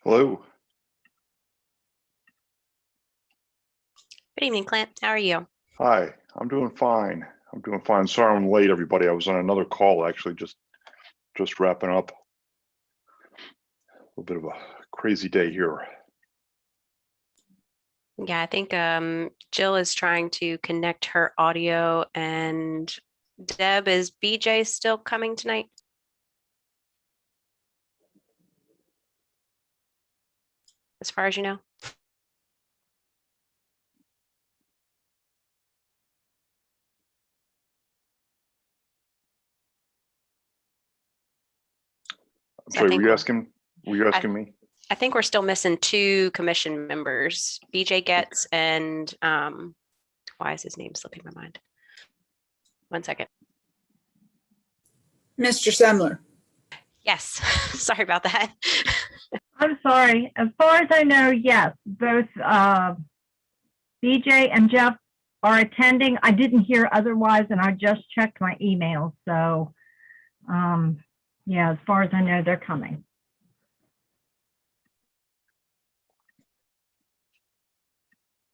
Hello. Good evening, Clint. How are you? Hi, I'm doing fine. Sorry I'm late, everybody. I was on another call, actually, just wrapping up. A little bit of a crazy day here. Yeah, I think Jill is trying to connect her audio, and Deb, is BJ still coming tonight? As far as you know? I'm sorry, were you asking me? I think we're still missing two commission members, BJ Getz and why is his name slipping my mind? One second. Mr. Semler. Yes, sorry about that. I'm sorry. As far as I know, yes, both BJ and Jeff are attending. I didn't hear otherwise, and I just checked my email. So, yeah, as far as I know, they're coming.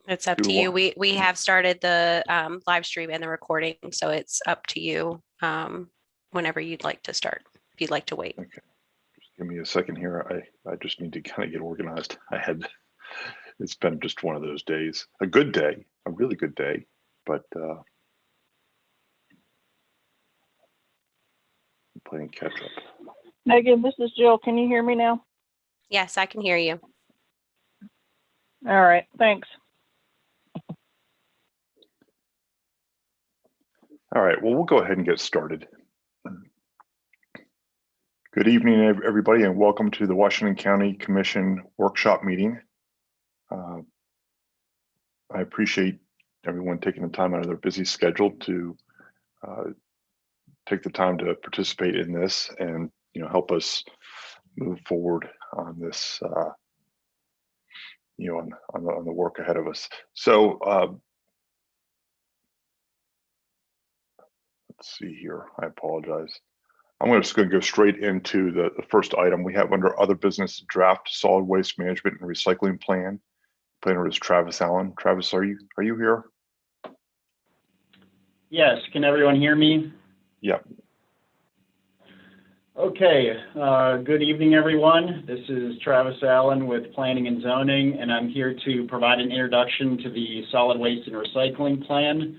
It's up to you. We have started the live stream and the recording, so it's up to you whenever you'd like to start, if you'd like to wait. Okay. Just give me a second here. I just need to kind of get organized. It's been just one of those days. A good day, a really good day, but I'm playing catch up. Megan, this is Jill. Can you hear me now? Yes, I can hear you. All right, thanks. All right, well, we'll go ahead and get started. Good evening, everybody, and welcome to the Washington County Commission workshop meeting. I appreciate everyone taking the time out of their busy schedule to take the time to participate in this and help us move forward on this on the work ahead of us. So let's see here. I apologize. I'm just going to go straight into the first item we have under other business: draft solid waste management and recycling plan. Planner is Travis Allen. Travis, are you here? Yes. Can everyone hear me? Yeah. Okay. Good evening, everyone. This is Travis Allen with Planning and Zoning, and I'm here to provide an introduction to the solid waste and recycling plan.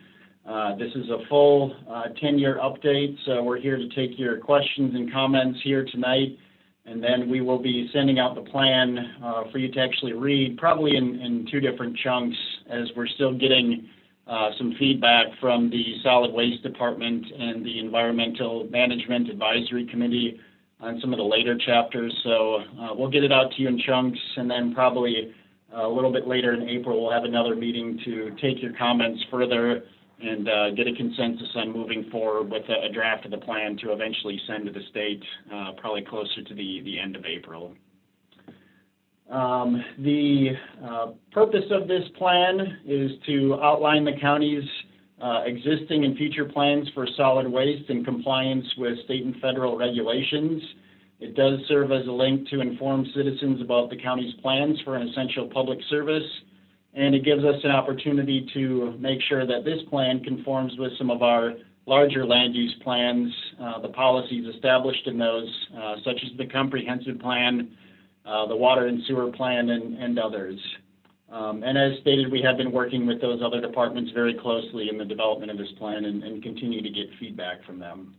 This is a full 10-year update, so we're here to take your questions and comments here tonight, and then we will be sending out the plan for you to actually read, probably in two different chunks, as we're still getting some feedback from the Solid Waste Department and the Environmental Management Advisory Committee on some of the later chapters. So we'll get it out to you in chunks, and then probably a little bit later in April, we'll have another meeting to take your comments further and get a consensus on moving forward with a draft of the plan to eventually send to the state, probably closer to the end of April. The purpose of this plan is to outline the county's existing and future plans for solid waste in compliance with state and federal regulations. It does serve as a link to inform citizens about the county's plans for an essential public service, and it gives us an opportunity to make sure that this plan conforms with some of our larger land use plans, the policies established in those, such as the comprehensive plan, the water and sewer plan, and others. And as stated, we have been working with those other departments very closely in the development of this plan and continue to get feedback from them.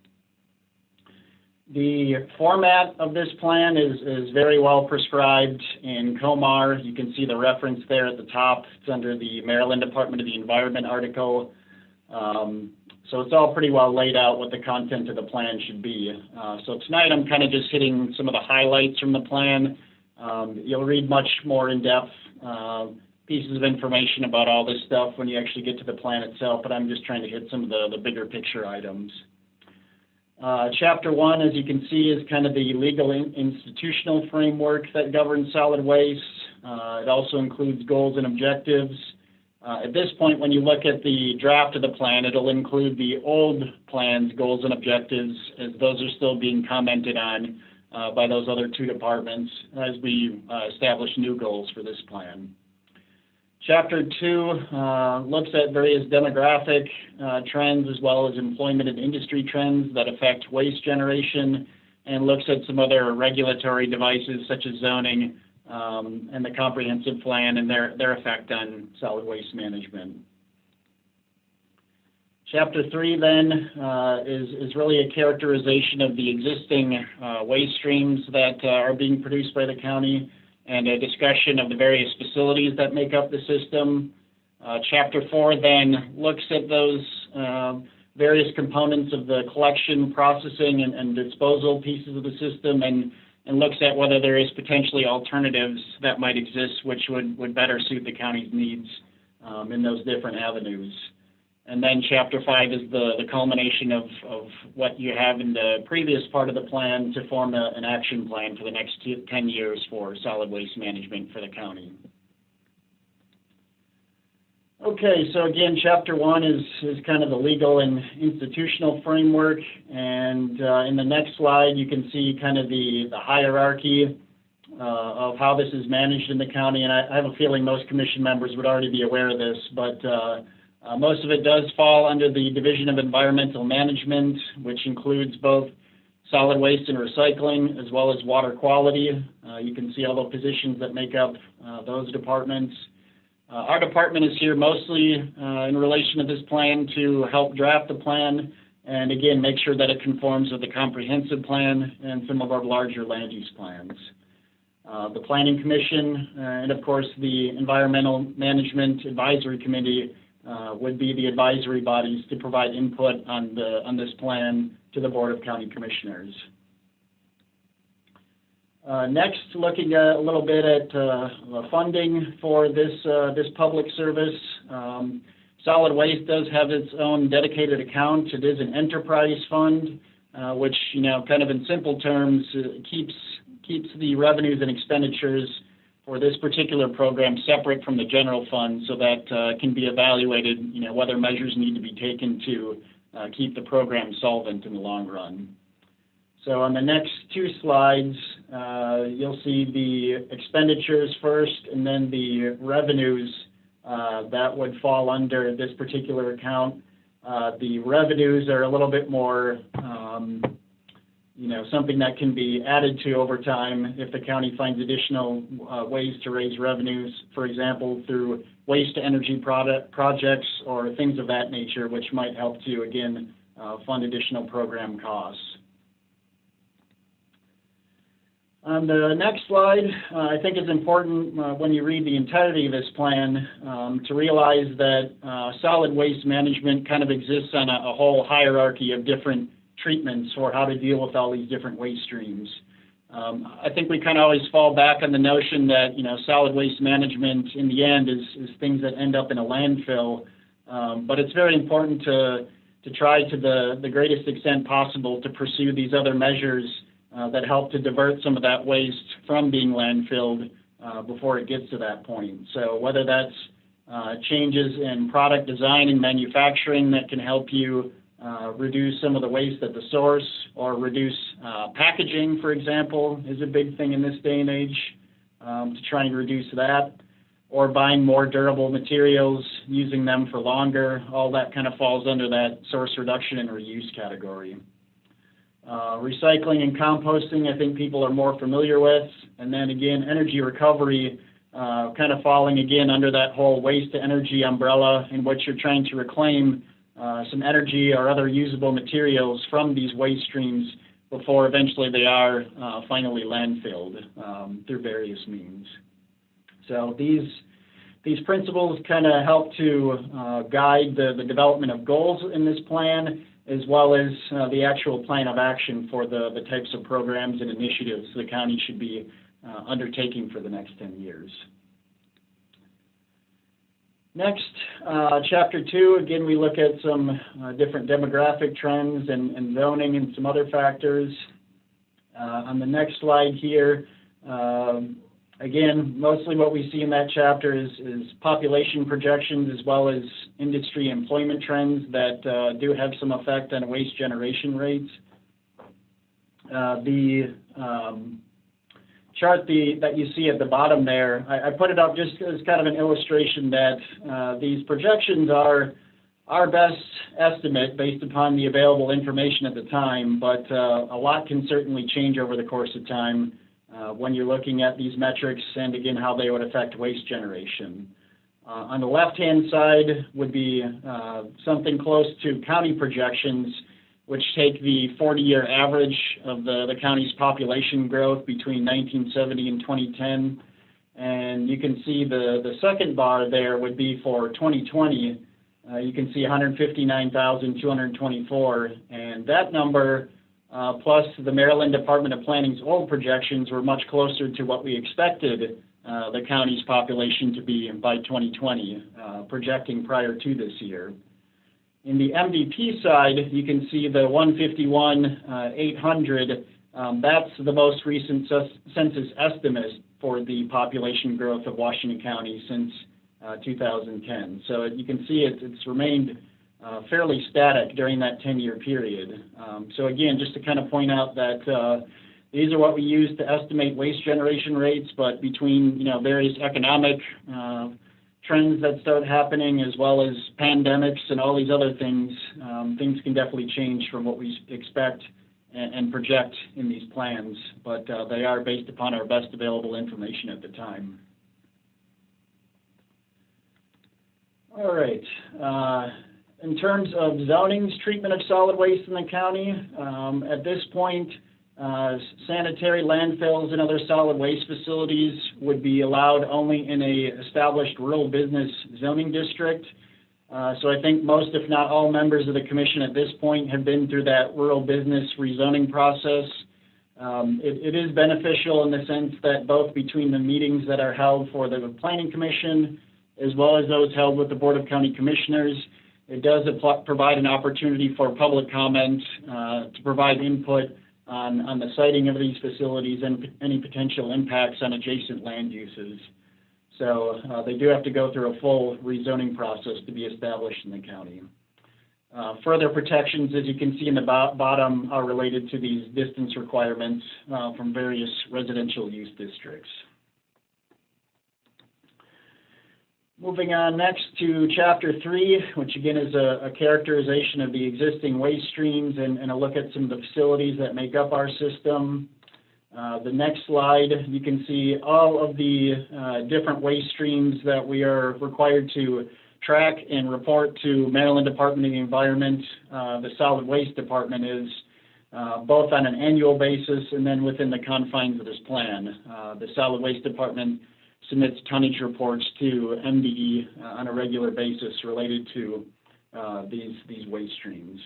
The format of this plan is very well prescribed in COMAR. You can see the reference there at the top. It's under the Maryland Department of the Environment article. So it's all pretty well laid out what the content of the plan should be. So tonight I'm kind of just hitting some of the highlights from the plan. You'll read much more in-depth pieces of information about all this stuff when you actually get to the plan itself, but I'm just trying to hit some of the bigger picture items. Chapter 1, as you can see, is kind of the legal institutional framework that governs solid waste. It also includes goals and objectives. At this point, when you look at the draft of the plan, it'll include the old plan's goals and objectives, as those are still being commented on. by those other two departments as we establish new goals for this plan. Chapter 2 looks at various demographic trends as well as employment and industry trends that affect waste generation, and looks at some other regulatory devices such as zoning and the comprehensive plan and their effect on solid waste management. Chapter 3 then is really a characterization of the existing waste streams that are being produced by the county, and a discussion of the various facilities that make up the system. Chapter 4 then looks at those various components of the collection, processing, and disposal pieces of the system, and looks at whether there is potentially alternatives that might exist which would better suit the county's needs in those different avenues. And then Chapter 5 is the culmination of what you have in the previous part of the plan to form an action plan for the next 10 years for solid waste management for the county. Okay, so again, Chapter 1 is kind of the legal and institutional framework, and in the next slide you can see kind of the hierarchy of how this is managed in the county, and I have a feeling most commission members would already be aware of this, but most of it does fall under the Division of Environmental Management, which includes both solid waste and recycling, as well as water quality. You can see all the positions that make up those departments. Our department is here mostly in relation to this plan to help draft the plan, and again, make sure that it conforms with the comprehensive plan and some of our larger land use plans. The Planning Commission and, of course, the Environmental Management Advisory Committee would be the advisory bodies to provide input on this plan to the Board of County Commissioners. Next, looking a little bit at funding for this public service. Solid waste does have its own dedicated account. It is an enterprise fund, which, kind of in simple terms, keeps the revenues and expenditures for this particular program separate from the general fund, so that can be evaluated, whether measures need to be taken to keep the program solvent in the long run. So on the next two slides, you'll see the expenditures first, and then the revenues that would fall under this particular account. The revenues are a little bit more something that can be added to over time if the county finds additional ways to raise revenues, for example, through waste-to-energy projects or things of that nature, which might help to, again, fund additional program costs. On the next slide, I think it's important when you read the entirety of this plan to realize that solid waste management kind of exists on a whole hierarchy of different treatments for how to deal with all these different waste streams. I think we kind of always fall back on the notion that, solid waste management in the end is things that end up in a landfill, but it's very important to try to the greatest extent possible to pursue these other measures that help to divert some of that waste from being landfilled before it gets to that point. So whether that's changes in product design and manufacturing that can help you reduce some of the waste at the source, or reduce packaging, for example, is a big thing in this day and age, to try and reduce that, or buying more durable materials, using them for longer. All that kind of falls under that source reduction and reuse category. Recycling and composting, I think people are more familiar with. And then again, energy recovery, kind of falling again under that whole waste to energy umbrella, in which you're trying to reclaim some energy or other usable materials from these waste streams before eventually they are finally landfilled through various means. So these principles kind of help to guide the development of goals in this plan, as well as the actual plan of action for the types of programs and initiatives the county should be undertaking for the next 10 years. Next, Chapter 2, again, we look at some different demographic trends and zoning and some other factors. On the next slide here, again, mostly what we see in that chapter is population projections, as well as industry employment trends that do have some effect on waste generation rates. the chart that you see at the bottom there, I put it up just as kind of an illustration that these projections are our best estimate based upon the available information at the time, but a lot can certainly change over the course of time when you're looking at these metrics and, again, how they would affect waste generation. On the left-hand side would be something close to county projections, which take the 40-year average of the county's population growth between 1970 and 2010. And you can see the second bar there would be for 2020. You can see 159,224, and that number, plus the Maryland Department of Planning's old projections, were much closer to what we expected the county's population to be by 2020, projecting prior to this year. In the MVP side, you can see the 151,800. That's the most recent census estimate for the population growth of Washington County since 2010. So you can see it's remained fairly static during that 10-year period. So again, just to kind of point out that these are what we use to estimate waste generation rates, but between various economic trends that start happening, as well as pandemics and all these other things, things can definitely change from what we expect and project in these plans, but they are based upon our best available information at the time. All right. In terms of zoning's treatment of solid waste in the county, at this point, sanitary landfills and other solid waste facilities would be allowed only in a established rural business zoning district. So I think most, if not all, members of the commission at this point have been through that rural business rezoning process. It is beneficial in the sense that both between the meetings that are held for the Planning Commission as well as those held with the Board of County Commissioners, it does provide an opportunity for public comment to provide input on the siting of these facilities and any potential impacts on adjacent land uses. So they do have to go through a full rezoning process to be established in the county. Further protections, as you can see in the bottom, are related to these distance requirements from various residential use districts. Moving on next to Chapter 3, which again is a characterization of the existing waste streams and a look at some of the facilities that make up our system. The next slide, you can see all of the different waste streams that we are required to track and report to Maryland Department of the Environment. The Solid Waste Department is both on an annual basis and then within the confines of this plan. The Solid Waste Department submits tonnage reports to MDE on a regular basis related to these waste streams.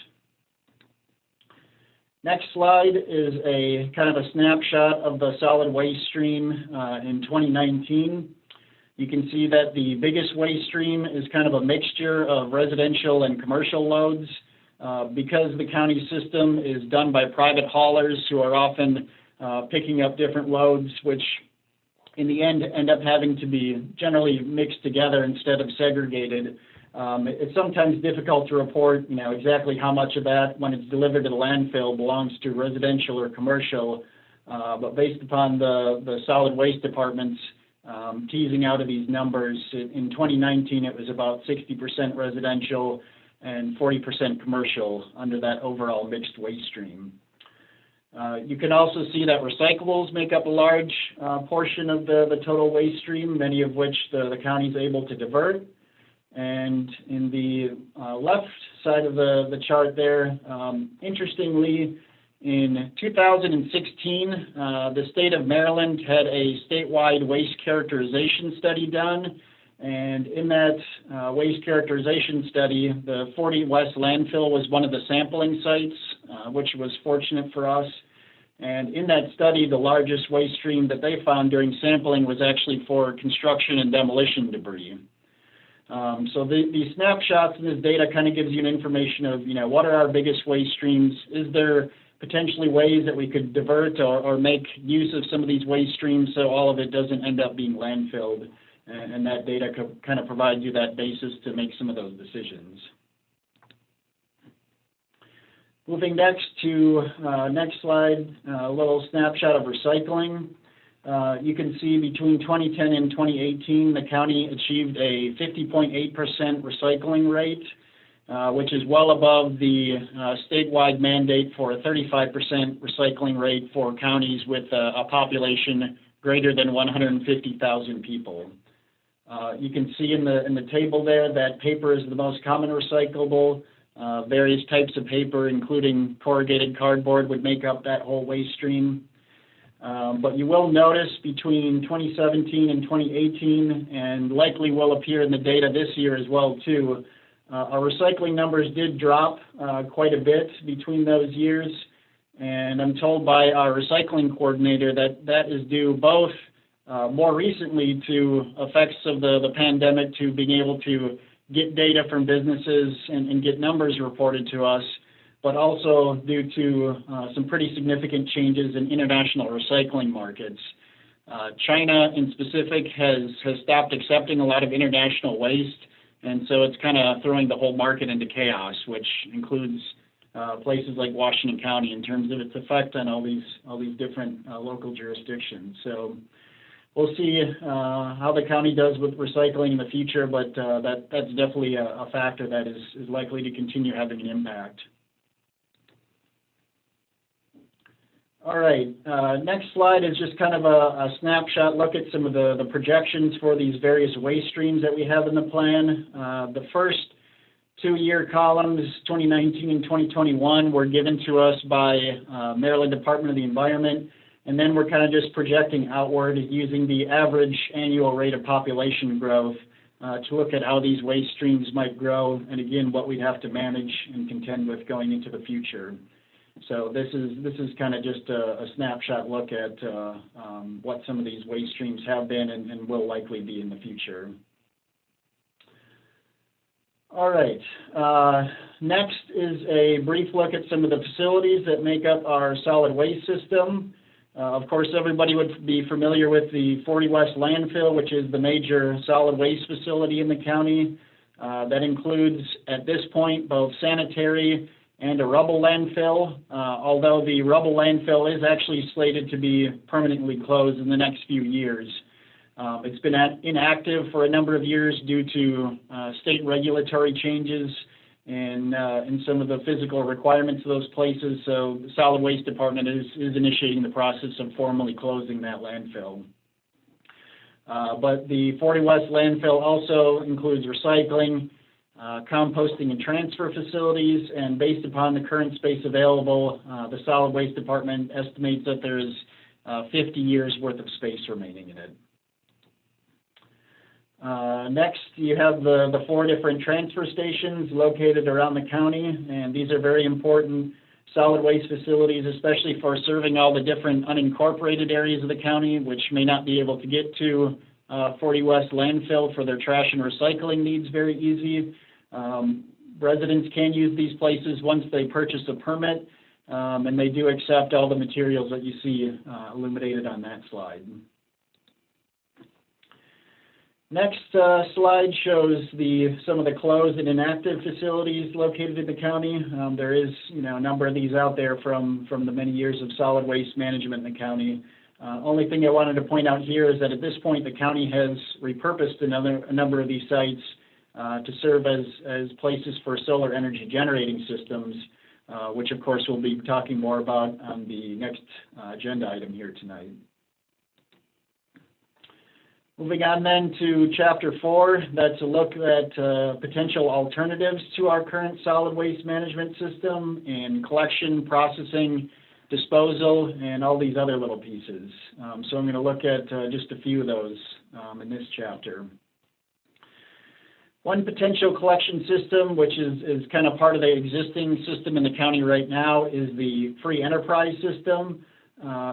Next slide is a kind of a snapshot of the solid waste stream in 2019. You can see that the biggest waste stream is kind of a mixture of residential and commercial loads. Because the county system is done by private haulers who are often picking up different loads, which in the end up having to be generally mixed together instead of segregated. It's sometimes difficult to report, exactly how much of that, when it's delivered to the landfill, belongs to residential or commercial. But based upon the solid waste department's teasing out of these numbers, in 2019 it was about 60% residential and 40% commercial under that overall mixed waste stream. You can also see that recyclables make up a large portion of the total waste stream, many of which the county is able to divert. And in the left side of the chart there, interestingly, in 2016, the state of Maryland had a statewide waste characterization study done. And in that waste characterization study, the 40 West landfill was one of the sampling sites, which was fortunate for us. And in that study, the largest waste stream that they found during sampling was actually for construction and demolition debris. So these snapshots and this data kind of gives you an information of, what are our biggest waste streams? Is there potentially ways that we could divert or make use of some of these waste streams so all of it doesn't end up being landfilled? And that data kind of provides you that basis to make some of those decisions. Moving next to next slide, a little snapshot of recycling. You can see between 2010 and 2018, the county achieved a 50.8% recycling rate, which is well above the statewide mandate for a 35% recycling rate for counties with a population greater than 150,000 people. You can see in the table there that paper is the most common recyclable. Various types of paper, including corrugated cardboard, would make up that whole waste stream. But you will notice between 2017 and 2018, and likely will appear in the data this year as well too, our recycling numbers did drop quite a bit between those years. And I'm told by our recycling coordinator that that is due both more recently to effects of the pandemic, to being able to get data from businesses and get numbers reported to us, but also due to some pretty significant changes in international recycling markets. China in specific has stopped accepting a lot of international waste, and so it's kind of throwing the whole market into chaos, which includes places like Washington County in terms of its effect on all these different local jurisdictions. So we'll see how the county does with recycling in the future, but that's definitely a factor that is likely to continue having an impact. All right, next slide is just kind of a snapshot look at some of the projections for these various waste streams that we have in the plan. The first 2-year columns, 2019 and 2021, were given to us by Maryland Department of the Environment, and then we're kind of just projecting outward using the average annual rate of population growth to look at how these waste streams might grow, and again, what we'd have to manage and contend with going into the future. So this is kind of just a snapshot look at what some of these waste streams have been and will likely be in the future. All right, next is a brief look at some of the facilities that make up our solid waste system. Of course, everybody would be familiar with the 40 West Landfill, which is the major solid waste facility in the county. That includes, at this point, both sanitary and a rubble landfill, although the rubble landfill is actually slated to be permanently closed in the next few years. It's been inactive for a number of years due to state regulatory changes in some of the physical requirements of those places, so the Solid Waste Department is initiating the process of formally closing that landfill. But the 40 West Landfill also includes recycling, composting and transfer facilities, and based upon the current space available, the Solid Waste Department estimates that there is 50 years worth of space remaining in it. Next, you have the 4 different transfer stations located around the county, and these are very important solid waste facilities, especially for serving all the different unincorporated areas of the county, which may not be able to get to 40 West Landfill for their trash and recycling needs very easy. Residents can use these places once they purchase a permit, and they do accept all the materials that you see illuminated on that slide. Next slide shows some of the closed and inactive facilities located in the county. There is, a number of these out there from the many years of solid waste management in the county. Only thing I wanted to point out here is that at this point the county has repurposed a number of these sites to serve as places for solar energy generating systems, which of course we'll be talking more about on the next agenda item here tonight. Moving on then to Chapter 4, that's a look at potential alternatives to our current solid waste management system in collection, processing, disposal, and all these other little pieces. So I'm going to look at just a few of those in this chapter. One potential collection system, which is kind of part of the existing system in the county right now, is the free enterprise system,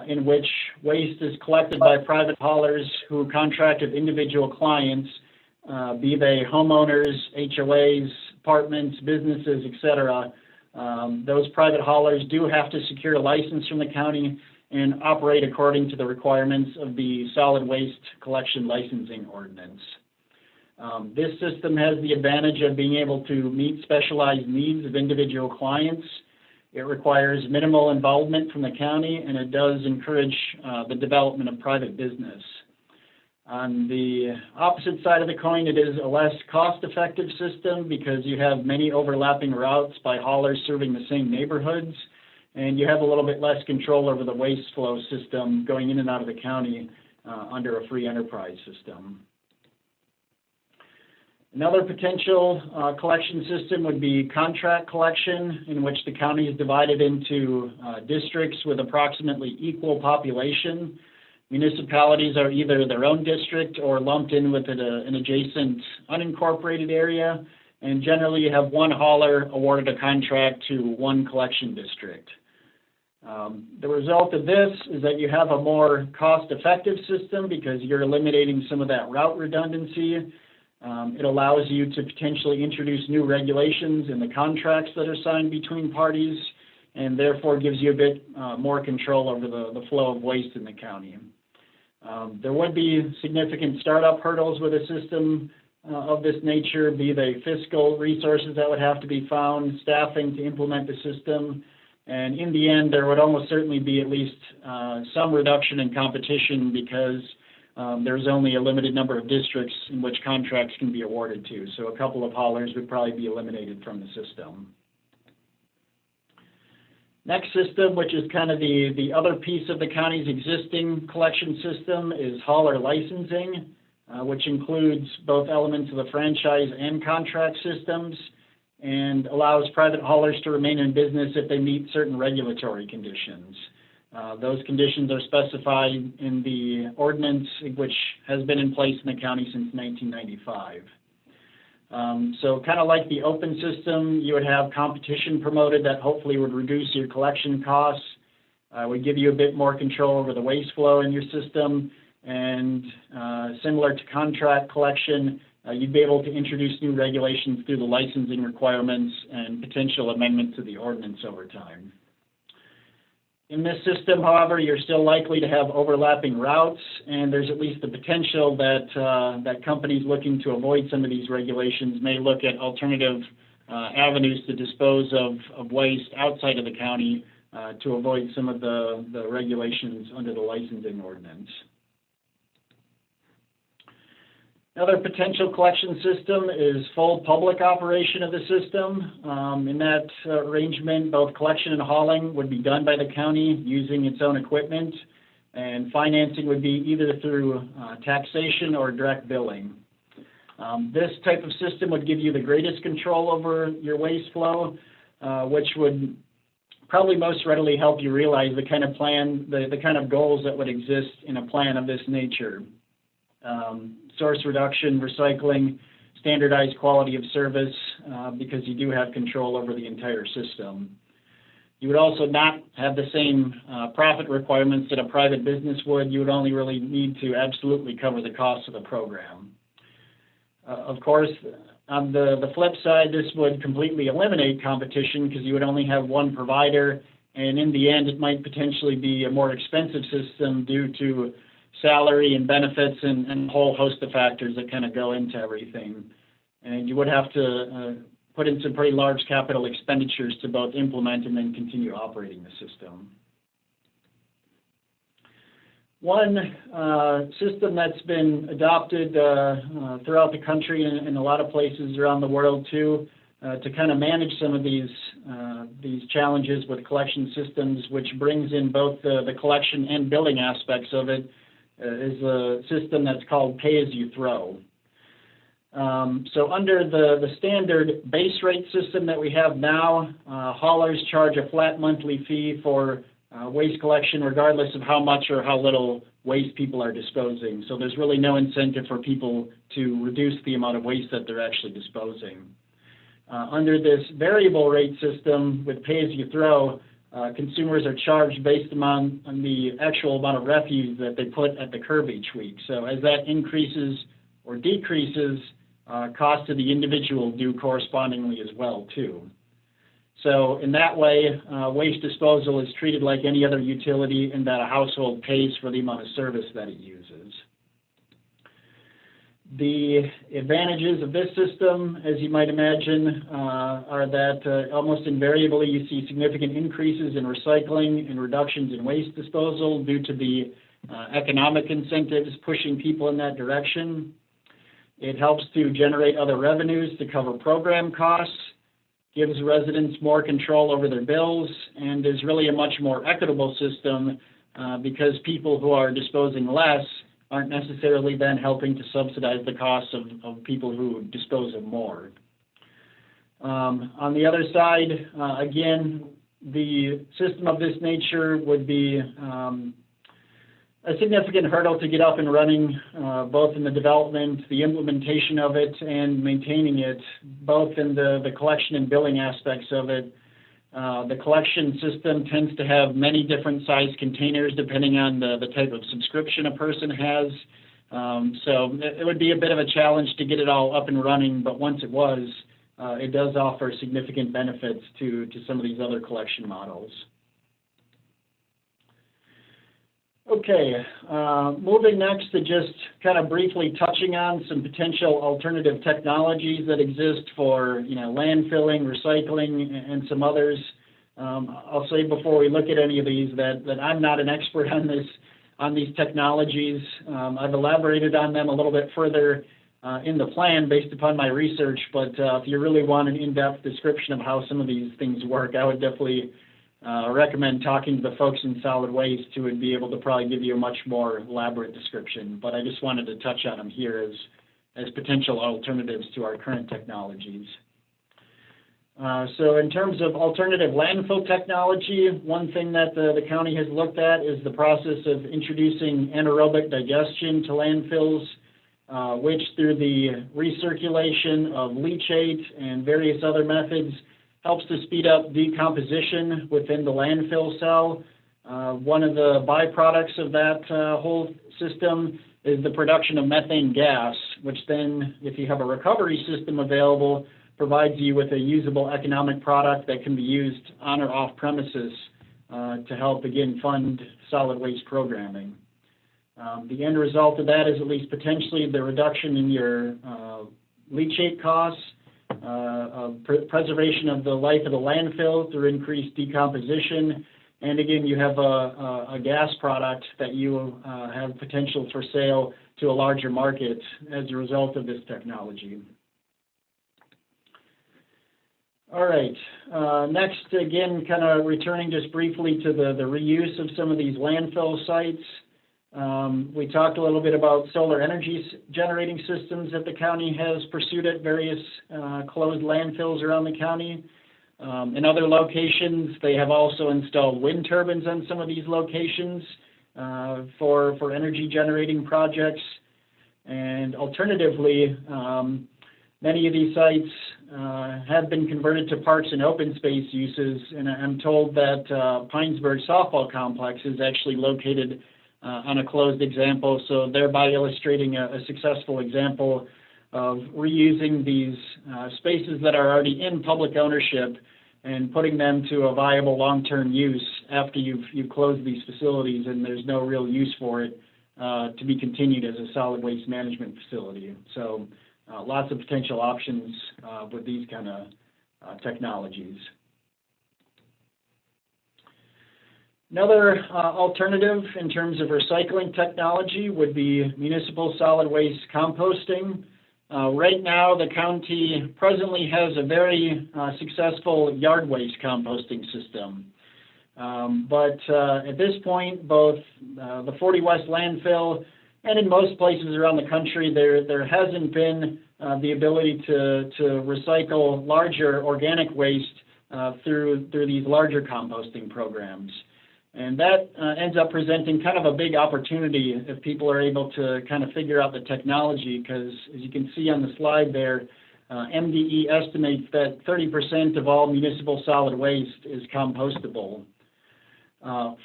in which waste is collected by private haulers who contract with individual clients, be they homeowners, HOAs, apartments, businesses, etc. Those private haulers do have to secure a license from the county and operate according to the requirements of the solid waste collection licensing ordinance. This system has the advantage of being able to meet specialized needs of individual clients. It requires minimal involvement from the county, and it does encourage the development of private business. On the opposite side of the coin, it is a less cost-effective system because you have many overlapping routes by haulers serving the same neighborhoods, and you have a little bit less control over the waste flow system going in and out of the county under a free enterprise system. Another potential collection system would be contract collection, in which the county is divided into districts with approximately equal population. Municipalities are either their own district or lumped in with an adjacent unincorporated area, and generally you have one hauler awarded a contract to one collection district. The result of this is that you have a more cost-effective system because you're eliminating some of that route redundancy. It allows you to potentially introduce new regulations in the contracts that are signed between parties, and therefore gives you a bit more control over the flow of waste in the county. There would be significant startup hurdles with a system of this nature, be they fiscal resources that would have to be found, staffing to implement the system, and in the end, there would almost certainly be at least some reduction in competition because there's only a limited number of districts in which contracts can be awarded to. So a couple of haulers would probably be eliminated from the system. Next system, which is kind of the other piece of the county's existing collection system, is hauler licensing, which includes both elements of the franchise and contract systems, and allows private haulers to remain in business if they meet certain regulatory conditions. Those conditions are specified in the ordinance, which has been in place in the county since 1995. So kind of like the open system, you would have competition promoted that hopefully would reduce your collection costs, would give you a bit more control over the waste flow in your system, and similar to contract collection, you'd be able to introduce new regulations through the licensing requirements and potential amendments to the ordinance over time. In this system, however, you're still likely to have overlapping routes, and there's at least the potential that companies looking to avoid some of these regulations may look at alternative avenues to dispose of waste outside of the county to avoid some of the regulations under the licensing ordinance. Another potential collection system is full public operation of the system. In that arrangement, both collection and hauling would be done by the county using its own equipment, and financing would be either through taxation or direct billing. This type of system would give you the greatest control over your waste flow, which would probably most readily help you realize the kind of plan, the kind of goals that would exist in a plan of this nature. Source reduction, recycling, standardized quality of service, because you do have control over the entire system. You would also not have the same profit requirements that a private business would. You would only really need to absolutely cover the cost of the program. Of course, on the flip side, this would completely eliminate competition because you would only have one provider, and in the end, it might potentially be a more expensive system due to salary and benefits and a whole host of factors that kind of go into everything. And you would have to put in some pretty large capital expenditures to both implement and then continue operating the system. One system that's been adopted throughout the country and in a lot of places around the world too, to kind of manage some of these challenges with collection systems, which brings in both the collection and billing aspects of it, is a system that's called pay-as-you-throw. So under the standard base rate system that we have now, haulers charge a flat monthly fee for waste collection regardless of how much or how little waste people are disposing. So there's really no incentive for people to reduce the amount of waste that they're actually disposing. Under this variable rate system with pay-as-you-throw, consumers are charged based on the actual amount of refuse that they put at the curb each week. So as that increases or decreases, cost to the individual do correspondingly as well too. So in that way, waste disposal is treated like any other utility in that a household pays for the amount of service that it uses. The advantages of this system, as you might imagine, are that almost invariably you see significant increases in recycling and reductions in waste disposal due to the economic incentives pushing people in that direction. It helps to generate other revenues to cover program costs, gives residents more control over their bills, and is really a much more equitable system because people who are disposing less aren't necessarily then helping to subsidize the costs of people who dispose of more. On the other side, again, the system of this nature would be a significant hurdle to get up and running, both in the development, the implementation of it, and maintaining it, both in the collection and billing aspects of it. The collection system tends to have many different size containers depending on the type of subscription a person has. So it would be a bit of a challenge to get it all up and running, but once it was, it does offer significant benefits to some of these other collection models. Okay, moving next to just kind of briefly touching on some potential alternative technologies that exist for, landfilling, recycling, and some others. I'll say before we look at any of these that I'm not an expert on these technologies. I've elaborated on them a little bit further in the plan based upon my research, but if you really want an in-depth description of how some of these things work, I would definitely recommend talking to the folks in solid waste who would be able to probably give you a much more elaborate description. But I just wanted to touch on them here as potential alternatives to our current technologies. So in terms of alternative landfill technology, one thing that the county has looked at is the process of introducing anaerobic digestion to landfills, which through the recirculation of leachate and various other methods helps to speed up decomposition within the landfill cell. One of the byproducts of that whole system is the production of methane gas, which then, if you have a recovery system available, provides you with a usable economic product that can be used on or off premises to help, again, fund solid waste programming. The end result of that is at least potentially the reduction in your leachate costs, preservation of the life of the landfill through increased decomposition, and again, you have a gas product that you have potential for sale to a larger market as a result of this technology. All right, next, again, kind of returning just briefly to the reuse of some of these landfill sites. We talked a little bit about solar energy generating systems that the county has pursued at various closed landfills around the county. In other locations, they have also installed wind turbines on some of these locations for energy generating projects. And alternatively, many of these sites have been converted to parks and open space uses, and I'm told that Pinesburg Softball Complex is actually located on a closed example, so thereby illustrating a successful example of reusing these spaces that are already in public ownership and putting them to a viable long-term use after you've closed these facilities and there's no real use for it to be continued as a solid waste management facility. So lots of potential options with these kind of technologies. Another alternative in terms of recycling technology would be municipal solid waste composting. Right now, the county presently has a very successful yard waste composting system. But at this point, both the 40 West landfill and in most places around the country, there hasn't been the ability to recycle larger organic waste through these larger composting programs. And that ends up presenting kind of a big opportunity if people are able to kind of figure out the technology, because as you can see on the slide there, MDE estimates that 30% of all municipal solid waste is compostable.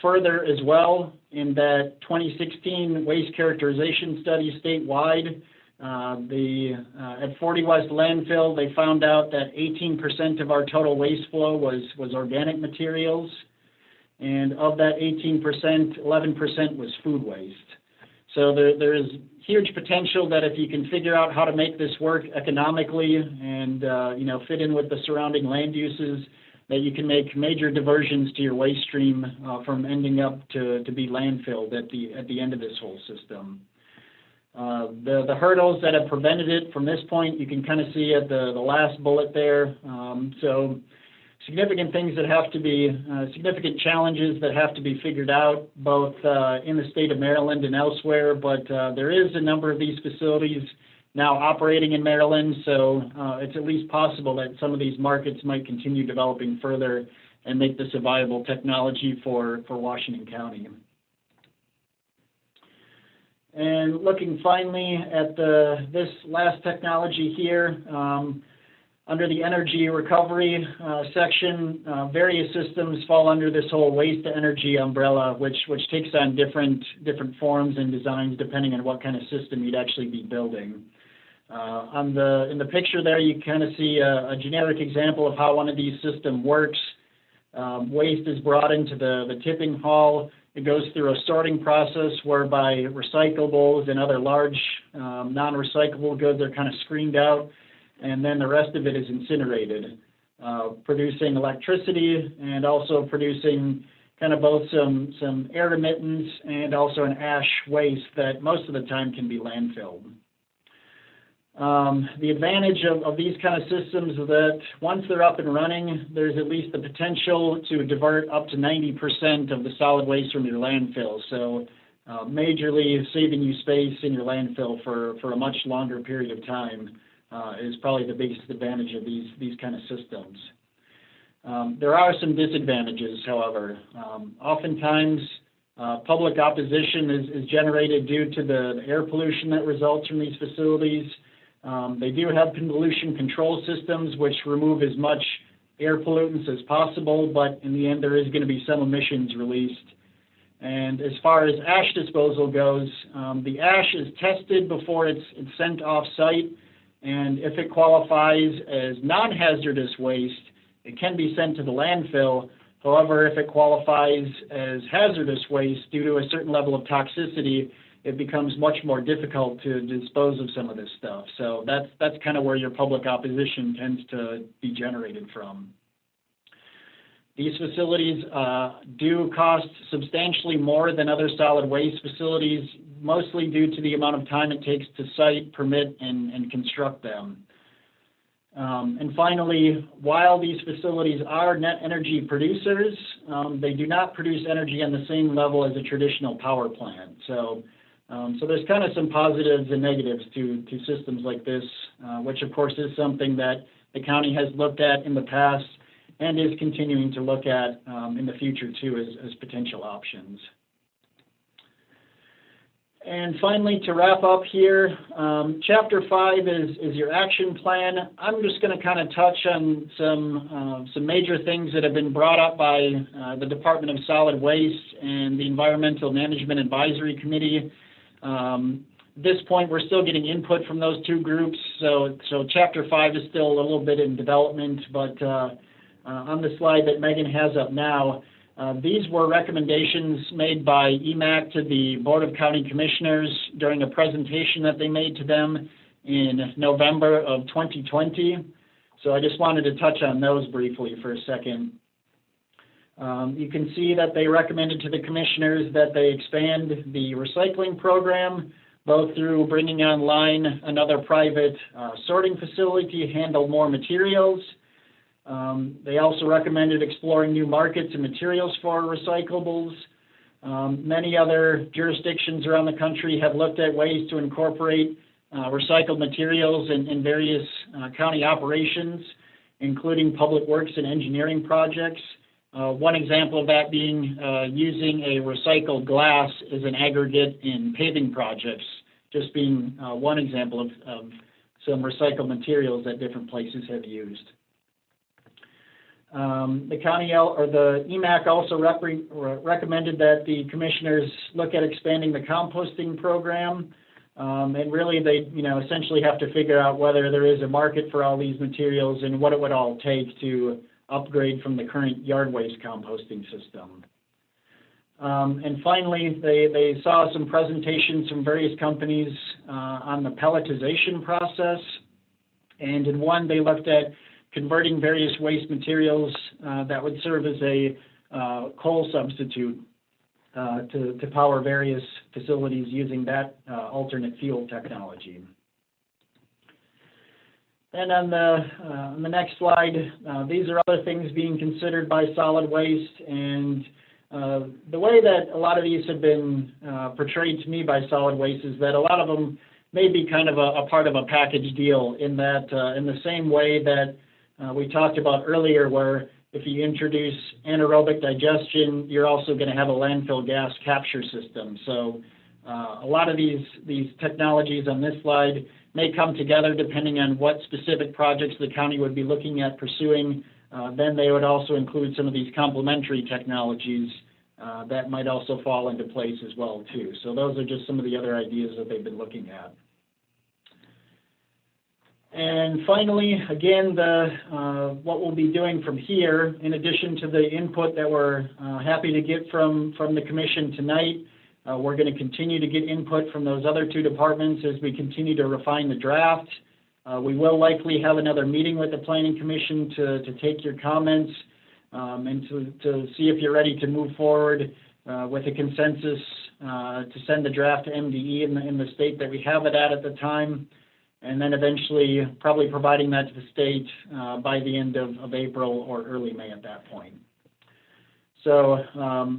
Further as well, in that 2016 waste characterization study statewide, at 40 West landfill, they found out that 18% of our total waste flow was organic materials. And of that 18%, 11% was food waste. So there is huge potential that if you can figure out how to make this work economically and, fit in with the surrounding land uses, that you can make major diversions to your waste stream from ending up to be landfilled at the end of this whole system. The hurdles that have prevented it from this point, you can kind of see at the last bullet there. So significant things that have to be, significant challenges that have to be figured out, both in the state of Maryland and elsewhere, but there is a number of these facilities now operating in Maryland, so it's at least possible that some of these markets might continue developing further and make this a viable technology for Washington County. And looking finally at this last technology here, under the energy recovery section, various systems fall under this whole waste to energy umbrella, which takes on different forms and designs depending on what kind of system you'd actually be building. In the picture there, you kind of see a generic example of how one of these systems works. Waste is brought into the tipping hall. It goes through a sorting process whereby recyclables and other large non-recyclable goods are kind of screened out, and then the rest of it is incinerated, producing electricity and also producing kind of both some air emittance and also an ash waste that most of the time can be landfilled. The advantage of these kind of systems is that once they're up and running, there's at least the potential to divert up to 90% of the solid waste from your landfill. So majorly saving you space in your landfill for a much longer period of time is probably the biggest advantage of these kind of systems. There are some disadvantages, however. Oftentimes, public opposition is generated due to the air pollution that results from these facilities. They do have pollution control systems which remove as much air pollutants as possible, but in the end there is going to be some emissions released. And as far as ash disposal goes, the ash is tested before it's sent off-site, and if it qualifies as non-hazardous waste, it can be sent to the landfill. However, if it qualifies as hazardous waste due to a certain level of toxicity, it becomes much more difficult to dispose of some of this stuff. So that's kind of where your public opposition tends to be generated from. These facilities do cost substantially more than other solid waste facilities, mostly due to the amount of time it takes to site, permit, and construct them. And finally, while these facilities are net energy producers, they do not produce energy on the same level as a traditional power plant. So there's kind of some positives and negatives to systems like this, which of course is something that the county has looked at in the past and is continuing to look at in the future too as potential options. And finally, to wrap up here, Chapter 5 is your action plan. I'm just going to kind of touch on some major things that have been brought up by the Department of Solid Waste and the Environmental Management Advisory Committee. At this point, we're still getting input from those two groups, so Chapter 5 is still a little bit in development, but on the slide that Megan has up now, these were recommendations made by EMAC to the Board of County Commissioners during a presentation that they made to them in November of 2020. So I just wanted to touch on those briefly for a second. You can see that they recommended to the commissioners that they expand the recycling program, both through bringing online another private sorting facility to handle more materials. They also recommended exploring new markets and materials for recyclables. Many other jurisdictions around the country have looked at ways to incorporate recycled materials in various county operations, including public works and engineering projects. One example of that being using a recycled glass as an aggregate in paving projects, just being one example of some recycled materials that different places have used. The county or the EMAC also recommended that the commissioners look at expanding the composting program, and really they essentially have to figure out whether there is a market for all these materials and what it would all take to upgrade from the current yard waste composting system. And finally, they saw some presentations from various companies on the pelletization process. And in one, they looked at converting various waste materials that would serve as a coal substitute to power various facilities using that alternate fuel technology. And on the next slide, these are other things being considered by solid waste. And the way that a lot of these have been portrayed to me by solid waste is that a lot of them may be kind of a part of a package deal, in that in the same way that we talked about earlier, where if you introduce anaerobic digestion, you're also going to have a landfill gas capture system. So a lot of these technologies on this slide may come together depending on what specific projects the county would be looking at pursuing. Then they would also include some of these complementary technologies that might also fall into place as well too. So those are just some of the other ideas that they've been looking at. And finally, again, what we'll be doing from here, in addition to the input that we're happy to get from the commission tonight, we're going to continue to get input from those other two departments as we continue to refine the draft. We will likely have another meeting with the Planning Commission to take your comments and to see if you're ready to move forward with a consensus to send the draft to MDE in the state that we have it at the time, and then eventually probably providing that to the state by the end of April or early May at that point. So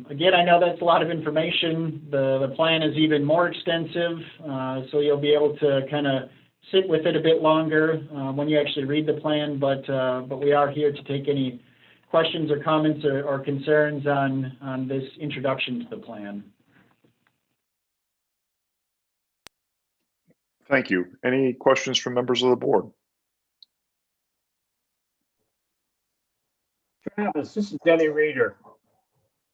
again, I know that's a lot of information. The plan is even more extensive, so you'll be able to kind of sit with it a bit longer when you actually read the plan, but we are here to take any questions or comments or concerns on this introduction to the plan. Thank you. Any questions from members of the board? Travis, this is Denny Reader.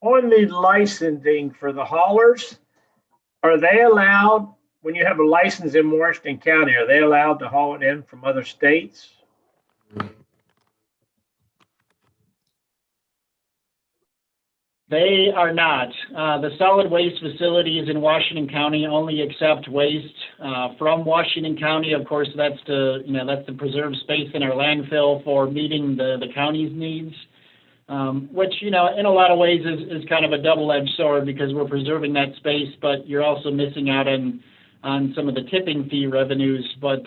On the licensing for the haulers, are they allowed, when you have a license in Washington County, are they allowed to haul it in from other states? They are not. The solid waste facilities in Washington County only accept waste from Washington County. Of course, that's to preserve space in our landfill for meeting the county's needs, which, in a lot of ways is kind of a double-edged sword, because we're preserving that space, but you're also missing out on some of the tipping fee revenues. But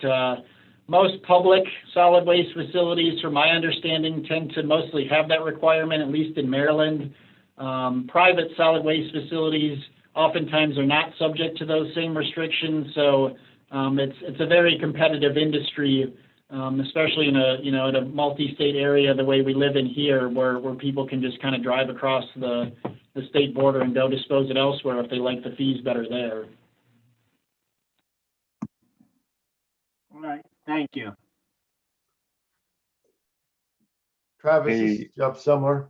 most public solid waste facilities, from my understanding, tend to mostly have that requirement, at least in Maryland. Private solid waste facilities oftentimes are not subject to those same restrictions, so it's a very competitive industry, especially in a multi-state area the way we live in here, where people can just kind of drive across the state border and go dispose it elsewhere if they like the fees better there. All right, thank you. Travis, this is Jeff Sumler.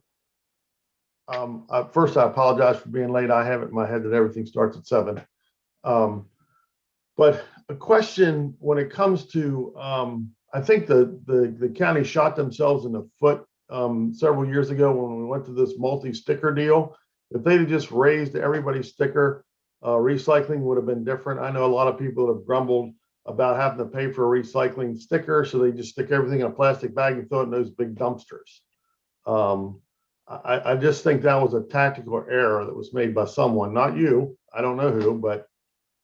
First, I apologize for being late. I have it in my head that everything starts at 7. But a question when it comes to, I think the county shot themselves in the foot several years ago when we went to this multi-sticker deal. If they'd have just raised everybody's sticker, recycling would have been different. I know a lot of people have grumbled about having to pay for a recycling sticker, so they just stick everything in a plastic bag and throw it in those big dumpsters. I just think that was a tactical error that was made by someone, not you. I don't know who, but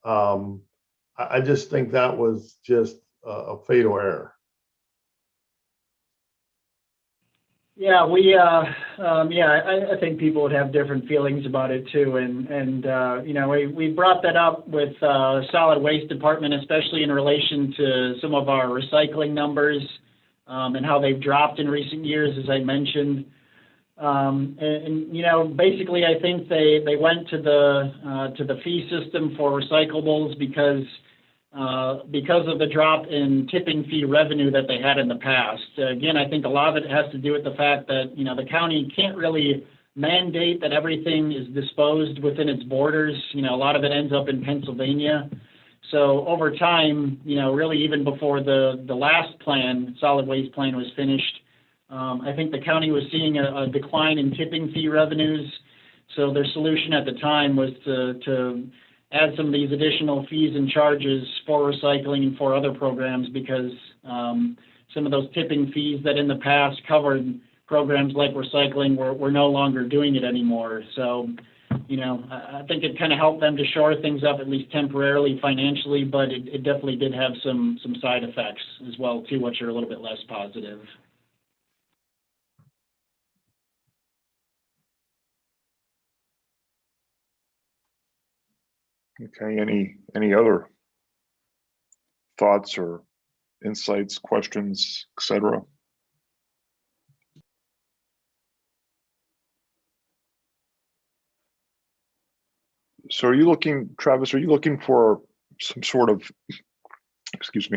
I just think that was just a fatal error. Yeah, I think people would have different feelings about it too, and we brought that up with solid waste department, especially in relation to some of our recycling numbers and how they've dropped in recent years, as I mentioned. Basically, I think they went to the fee system for recyclables because of the drop in tipping fee revenue that they had in the past. Again, I think a lot of it has to do with the fact that the county can't really mandate that everything is disposed within its borders. A lot of it ends up in Pennsylvania. So over time, really even before the last solid waste plan was finished, I think the county was seeing a decline in tipping fee revenues. So their solution at the time was to add some of these additional fees and charges for recycling and for other programs, because some of those tipping fees that in the past covered programs like recycling were no longer doing it anymore. So, I think it kind of helped them to shore things up, at least temporarily financially, but it definitely did have some side effects as well too, which are a little bit less positive. Okay, any other thoughts or insights, questions, etc.? So Travis, are you looking for some sort of,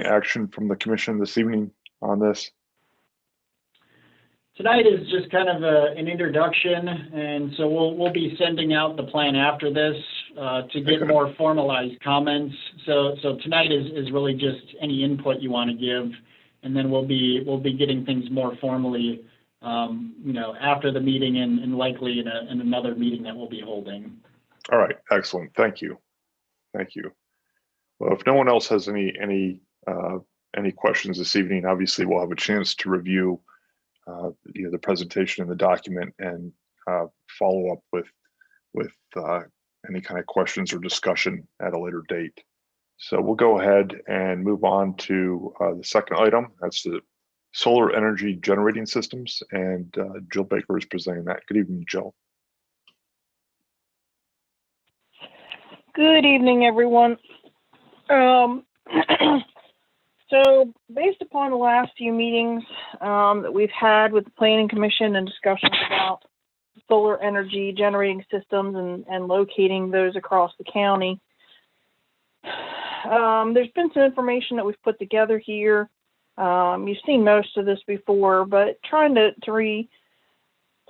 action from the commission this evening on this? Tonight is just kind of an introduction, and so we'll be sending out the plan after this to get more formalized comments. So tonight is really just any input you want to give, and then we'll be getting things more formally, after the meeting and likely in another meeting that we'll be holding. All right, excellent. Thank you. Well, if no one else has any questions this evening, obviously we'll have a chance to review the presentation and the document and follow up with any kind of questions or discussion at a later date. So we'll go ahead and move on to the second item. That's the solar energy generating systems, and Jill Baker is presenting that. Good evening, Jill. Good evening, everyone. So based upon the last few meetings that we've had with the Planning Commission and discussions about solar energy generating systems and locating those across the county, there's been some information that we've put together here. You've seen most of this before, but trying to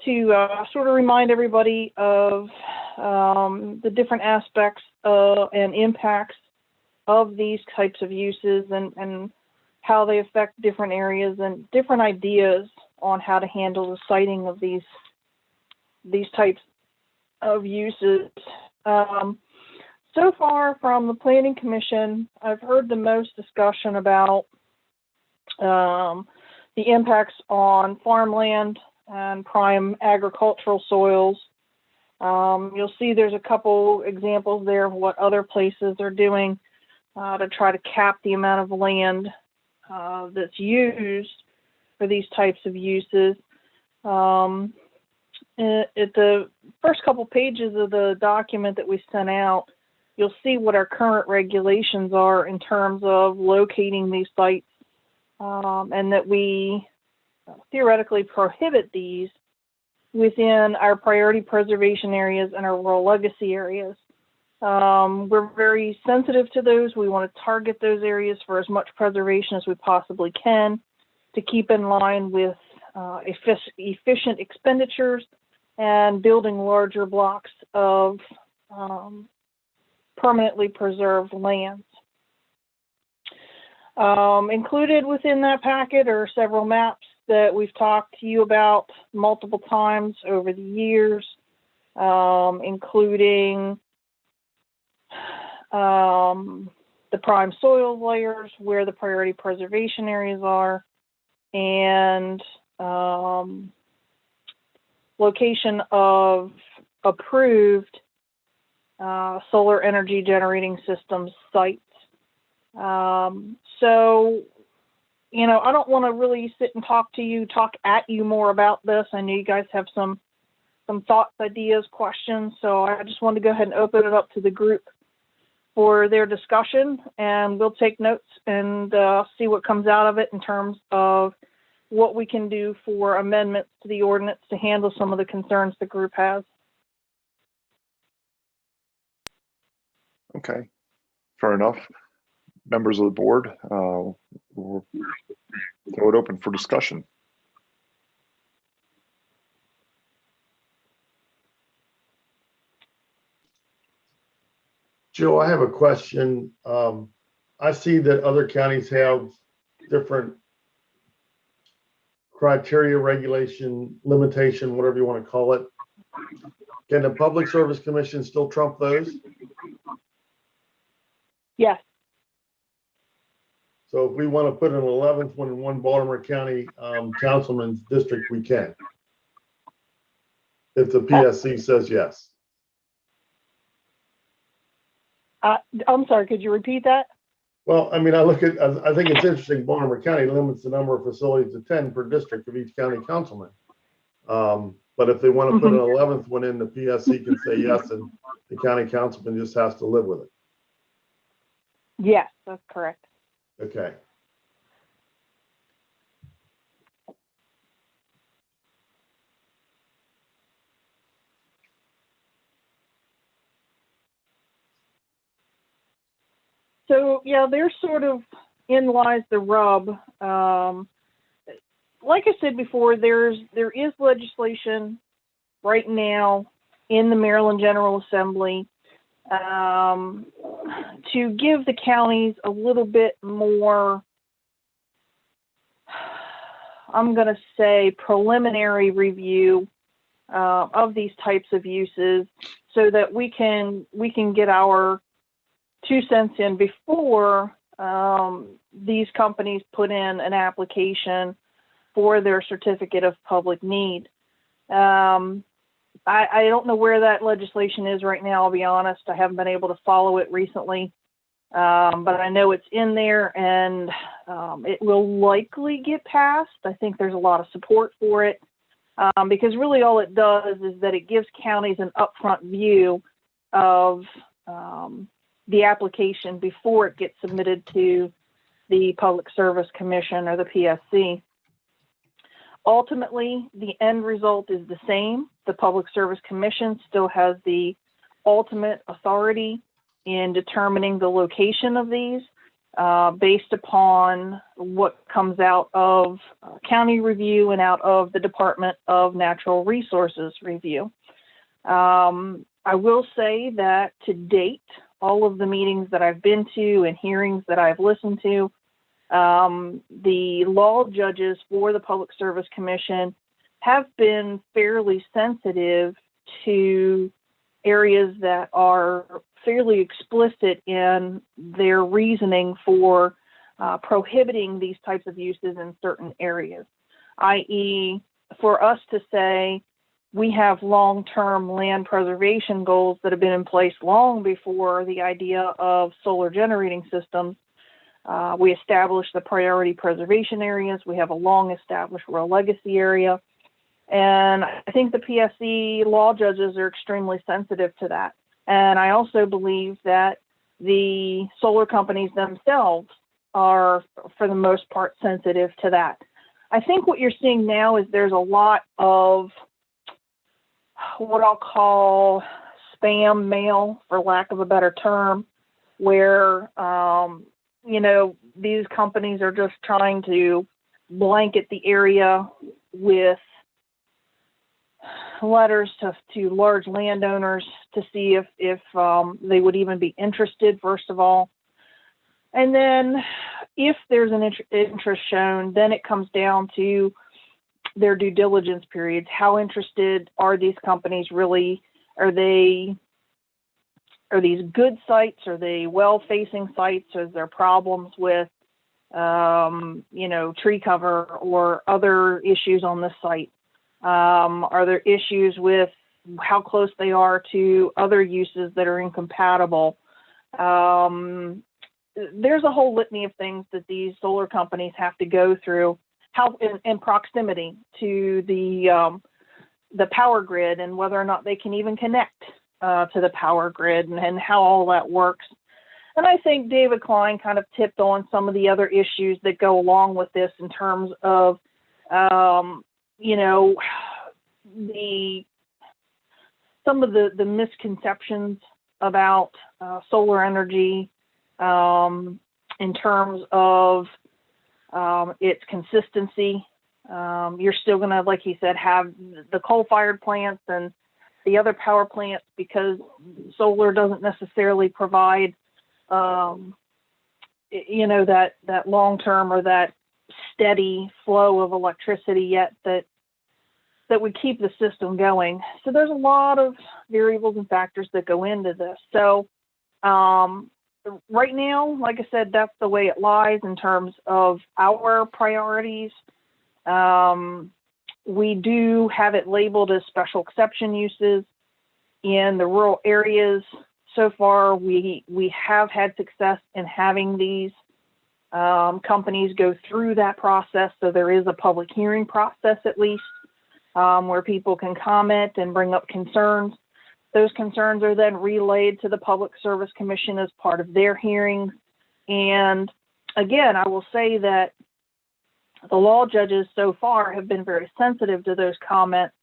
sort of remind everybody of the different aspects and impacts of these types of uses and how they affect different areas and different ideas on how to handle the siting of these types of uses. So far from the Planning Commission, I've heard the most discussion about the impacts on farmland and prime agricultural soils. You'll see there's a couple examples there of what other places are doing to try to cap the amount of land that's used for these types of uses. At the first couple pages of the document that we sent out, you'll see what our current regulations are in terms of locating these sites, and that we theoretically prohibit these within our priority preservation areas and our rural legacy areas. We're very sensitive to those. We want to target those areas for as much preservation as we possibly can to keep in line with efficient expenditures and building larger blocks of permanently preserved lands. Included within that packet are several maps that we've talked to you about multiple times over the years, including the prime soil layers, where the priority preservation areas are, and location of approved solar energy generating systems sites. So, I don't want to really sit and talk at you more about this. I know you guys have some thoughts, ideas, questions, so I just wanted to go ahead and open it up to the group for their discussion, and we'll take notes and see what comes out of it in terms of what we can do for amendments to the ordinance to handle some of the concerns the group has. Okay, fair enough. Members of the board, we'll throw it open for discussion. Joe, I have a question. I see that other counties have different criteria, regulation, limitation, whatever you want to call it, Can the Public Service Commission still trump those? Yes. So if we want to put an 11th one in one Baltimore County councilman's district, we can. If the PSC says yes. I'm sorry, could you repeat that? Well, I mean, I think it's interesting, Baltimore County limits the number of facilities to 10 per district of each county councilman. But if they want to put an 11th one in, the PSC can say yes, and the county councilman just has to live with it. Yes, that's correct. Okay. So yeah, there's sort of in lies the rub. Like I said before, there is legislation right now in the Maryland General Assembly to give the counties a little bit more, I'm going to say, preliminary review of these types of uses, so that we can get our 2 cents in before these companies put in an application for their certificate of public need. I don't know where that legislation is right now, I'll be honest. I haven't been able to follow it recently, but I know it's in there, and it will likely get passed. I think there's a lot of support for it, because really all it does is that it gives counties an upfront view of the application before it gets submitted to the Public Service Commission or the PSC. Ultimately, the end result is the same. The Public Service Commission still has the ultimate authority in determining the location of these based upon what comes out of county review and out of the Department of Natural Resources review. I will say that to date, all of the meetings that I've been to and hearings that I've listened to, the law judges for the Public Service Commission have been fairly sensitive to areas that are fairly explicit in their reasoning for prohibiting these types of uses in certain areas, i.e., for us to say we have long-term land preservation goals that have been in place long before the idea of solar generating systems. We established the priority preservation areas. We have a long-established rural legacy area. And I think the PSC law judges are extremely sensitive to that. And I also believe that the solar companies themselves are, for the most part, sensitive to that. I think what you're seeing now is there's a lot of what I'll call spam mail, for lack of a better term, where, these companies are just trying to blanket the area with letters to large landowners to see if they would even be interested, first of all. And then if there's an interest shown, then it comes down to their due diligence periods. How interested are these companies really? Are these good sites? Are they well-facing sites? Is there problems with, tree cover or other issues on this site? Are there issues with how close they are to other uses that are incompatible? There's a whole litany of things that these solar companies have to go through, how in proximity to the power grid, and whether or not they can even connect to the power grid, and how all that works. And I think David Klein kind of tipped on some of the other issues that go along with this in terms of, some of the misconceptions about solar energy in terms of its consistency. You're still going to, like he said, have the coal-fired plants and the other power plants, because solar doesn't necessarily provide, that long-term or that steady flow of electricity yet that that would keep the system going. So there's a lot of variables and factors that go into this. So right now, like I said, that's the way it lies in terms of our priorities. We do have it labeled as special exception uses in the rural areas. So far, we have had success in having these companies go through that process. So there is a public hearing process at least where people can comment and bring up concerns. Those concerns are then relayed to the Public Service Commission as part of their hearings. And again, I will say that the law judges so far have been very sensitive to those comments.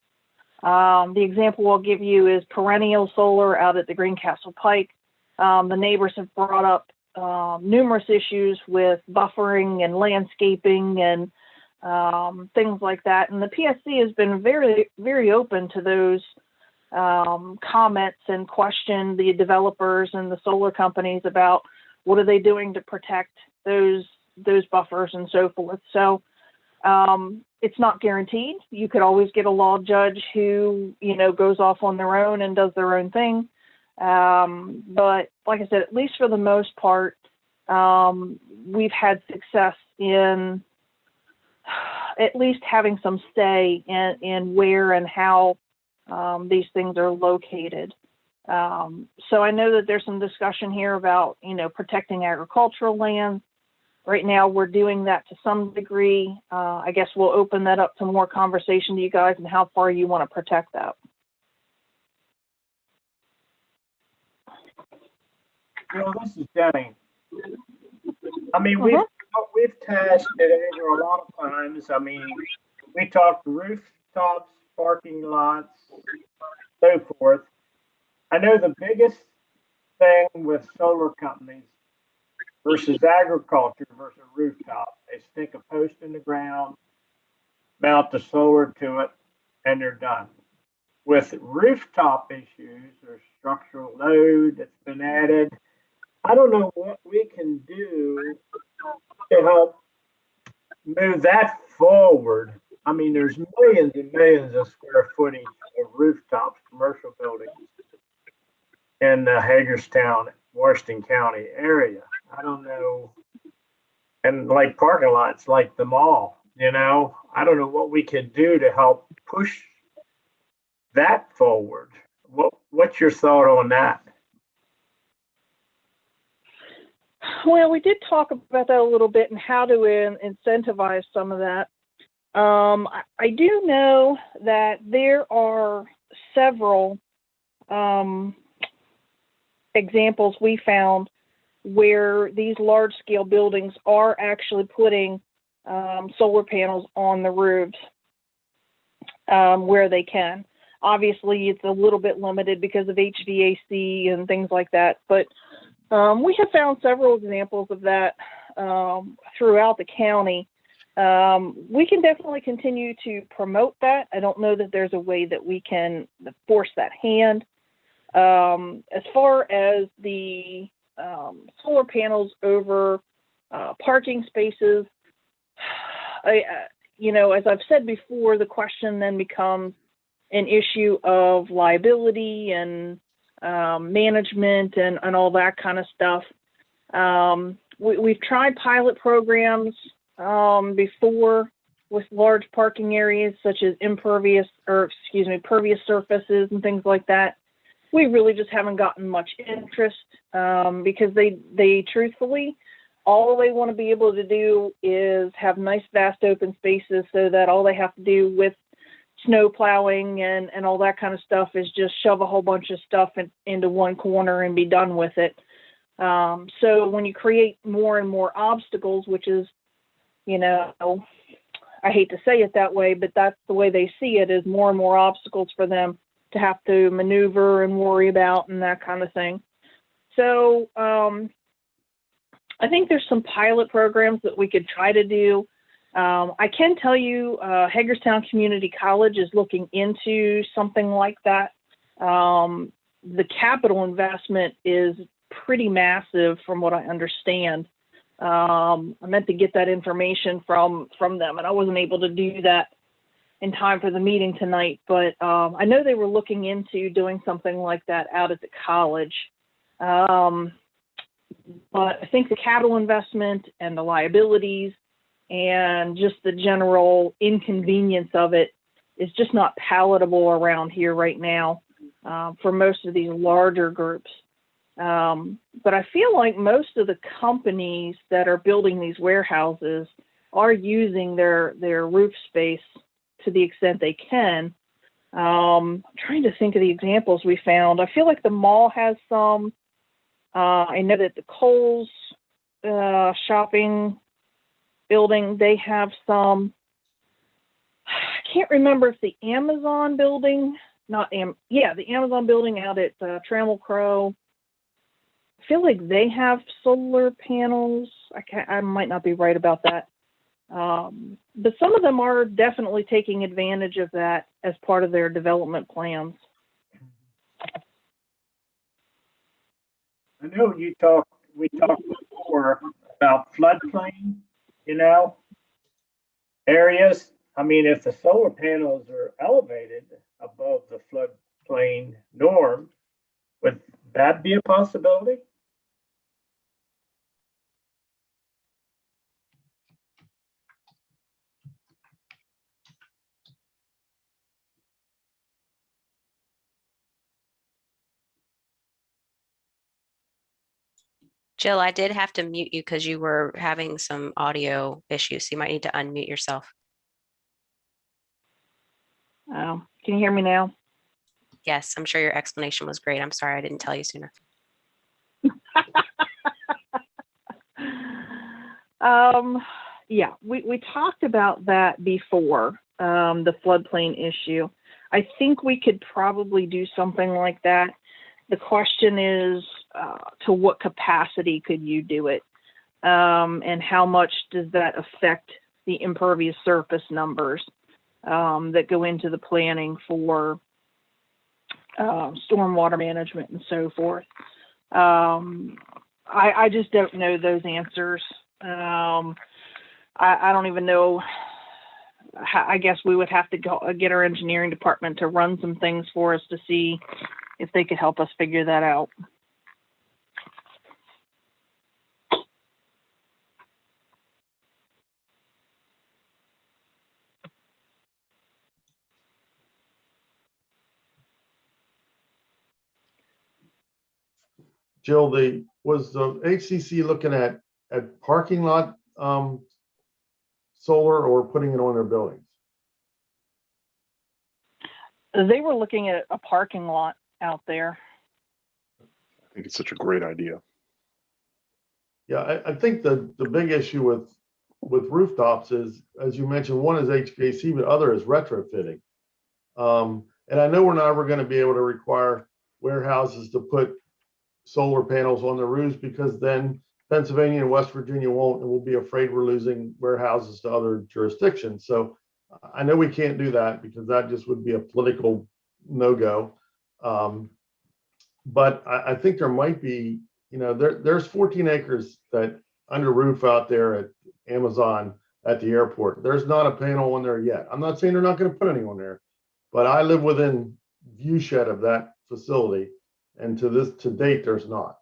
The example I'll give you is perennial solar out at the Greencastle Pike. The neighbors have brought up numerous issues with buffering and landscaping and things like that. And the PSC has been very, very open to those comments and questioned the developers and the solar companies about what are they doing to protect those buffers and so forth. So it's not guaranteed. You could always get a law judge who, goes off on their own and does their own thing. But like I said, at least for the most part, we've had success in at least having some say in where and how these things are located. So I know that there's some discussion here about, protecting agricultural land. Right now, we're doing that to some degree. I guess we'll open that up to more conversation to you guys and how far you want to protect that. Well, this is Denny. I mean, we've tested it over a lot of times. I mean, we talked rooftops, parking lots, so forth. I know the biggest thing with solar companies versus agriculture versus rooftop is stick a post in the ground, mount the solar to it, and they're done. With rooftop issues or structural load that's been added, I don't know what we can do to help move that forward. I mean, there's millions and millions of square footage of rooftops, commercial buildings in the Hagerstown, Washington County area. I don't know. And like parking lots, like the mall, I don't know what we can do to help push that forward. What's your thought on that? Well, we did talk about that a little bit and how to incentivize some of that. I do know that there are several examples we found where these large-scale buildings are actually putting solar panels on the roofs where they can. Obviously, it's a little bit limited because of HVAC and things like that, but we have found several examples of that throughout the county. We can definitely continue to promote that. I don't know that there's a way that we can force that hand. As far as the solar panels over parking spaces, as I've said before, the question then becomes an issue of liability and management and all that kind of stuff. We've tried pilot programs before with large parking areas such as pervious surfaces and things like that. We really just haven't gotten much interest because they truthfully, all they want to be able to do is have nice vast open spaces so that all they have to do with snow plowing and all that kind of stuff is just shove a whole bunch of stuff into one corner and be done with it. So when you create more and more obstacles, which is, I hate to say it that way, but that's the way they see it, is more and more obstacles for them to have to maneuver and worry about and that kind of thing. So I think there's some pilot programs that we could try to do. I can tell you Hagerstown Community College is looking into something like that. The capital investment is pretty massive from what I understand. I meant to get that information from them and I wasn't able to do that. in time for the meeting tonight, but I know they were looking into doing something like that out at the college. But I think the capital investment and the liabilities and just the general inconvenience of it is just not palatable around here right now for most of these larger groups. But I feel like most of the companies that are building these warehouses are using their roof space to the extent they can. I'm trying to think of the examples we found. I feel like the mall has some. I know that the Kohl's shopping building, they have some. I can't remember if the Amazon building, the Amazon building out at Trammell Crow. I feel like they have solar panels. I might not be right about that. But some of them are definitely taking advantage of that as part of their development plans. I know we talked before about floodplain, areas. I mean, if the solar panels are elevated above the floodplain norm, would that be a possibility? Jill, I did have to mute you because you were having some audio issues. So you might need to unmute yourself. Can you hear me now? Yes, I'm sure your explanation was great. I'm sorry I didn't tell you sooner. Yeah, we talked about that before, the floodplain issue. I think we could probably do something like that. The question is, to what capacity could you do it? And how much does that affect the impervious surface numbers that go into the planning for stormwater management and so forth? I just don't know those answers. I don't even know. I guess we would have to get our engineering department to run some things for us to see if they could help us figure that out. Jill, was the HCC looking at parking lot solar or putting it on their buildings? They were looking at a parking lot out there. I think it's such a great idea. Yeah, I think the big issue with rooftops is, as you mentioned, one is HVAC, but other is retrofitting. And I know we're not ever going to be able to require warehouses to put solar panels on the roofs, because then Pennsylvania and West Virginia won't, and we'll be afraid we're losing warehouses to other jurisdictions. So I know we can't do that because that just would be a political no-go. But I think there might be, there's 14 acres that under roof out there at Amazon at the airport. There's not a panel on there yet. I'm not saying they're not going to put any on there, but I live within view shed of that facility, and to date, there's not.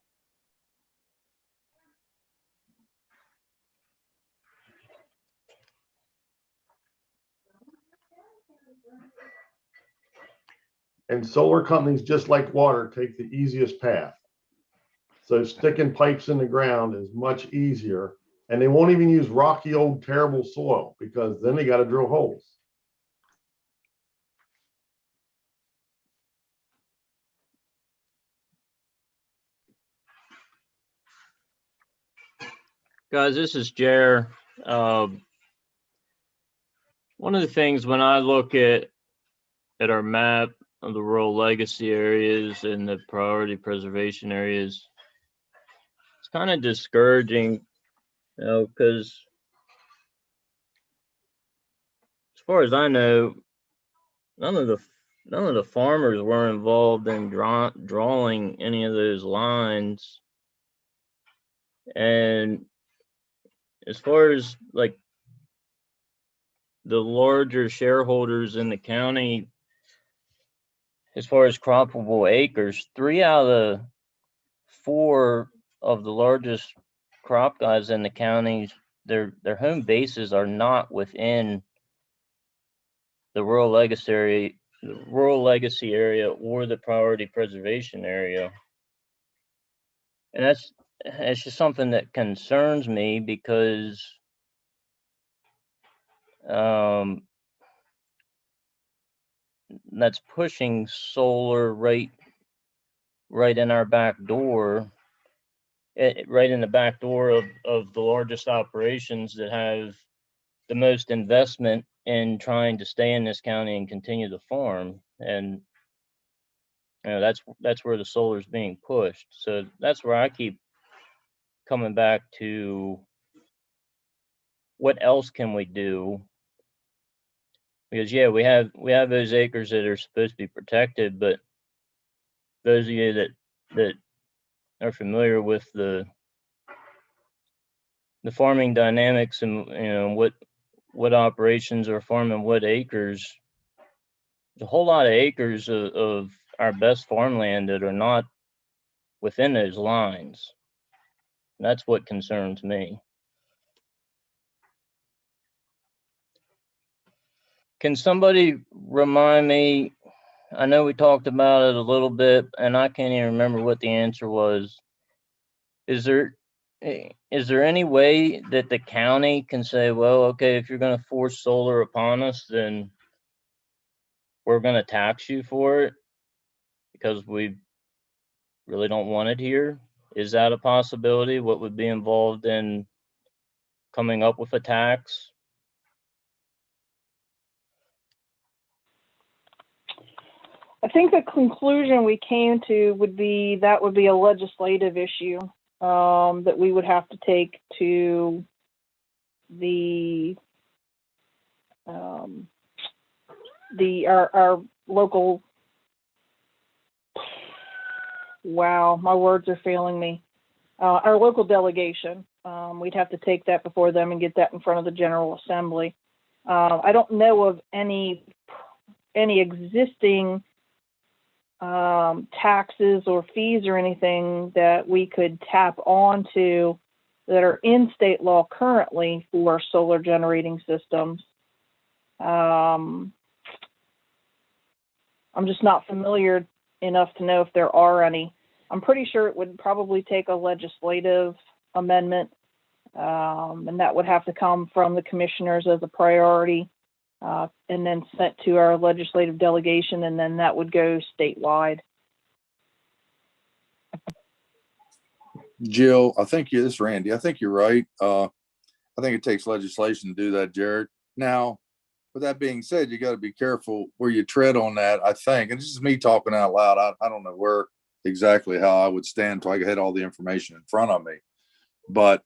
And solar companies, just like water, take the easiest path. So sticking pipes in the ground is much easier, and they won't even use rocky old terrible soil, because then they got to drill holes. Guys, this is Jer. One of the things when I look at our map of the rural legacy areas and the priority preservation areas, it's kind of discouraging, because as far as I know, none of the farmers were involved in drawing any of those lines. And as far as like the larger shareholders in the county, as far as croppable acres, 3 out of the 4 of the largest crop guys in the counties, their home bases are not within the rural legacy area or the priority preservation area. And that's just something that concerns me, because that's pushing solar right in our back door, right in the back door of the largest operations that have the most investment in trying to stay in this county and continue to farm. And that's where the solar is being pushed. So that's where I keep coming back to, what else can we do? Because yeah, we have those acres that are supposed to be protected, but those of you that are familiar with the farming dynamics and what operations are farming what acres, a whole lot of acres of our best farmland that are not within those lines. That's what concerns me. Can somebody remind me? I know we talked about it a little bit, and I can't even remember what the answer was. Is there any way that the county can say, well, okay, if you're going to force solar upon us, then we're going to tax you for it because we really don't want it here? Is that a possibility? What would be involved in coming up with a tax? I think the conclusion we came to would be that would be a legislative issue that we would have to take to our local. Wow, my words are failing me. Our local delegation. We'd have to take that before them and get that in front of the General Assembly. I don't know of any existing taxes or fees or anything that we could tap onto that are in state law currently for solar generating systems. I'm just not familiar enough to know if there are any. I'm pretty sure it would probably take a legislative amendment, and that would have to come from the commissioners as a priority. And then sent to our legislative delegation, and then that would go statewide. Jill, this is Randy. I think you're right. I think it takes legislation to do that, Jared. Now, with that being said, you got to be careful where you tread on that, I think. And this is me talking out loud. I don't know where exactly how I would stand until I had all the information in front of me. But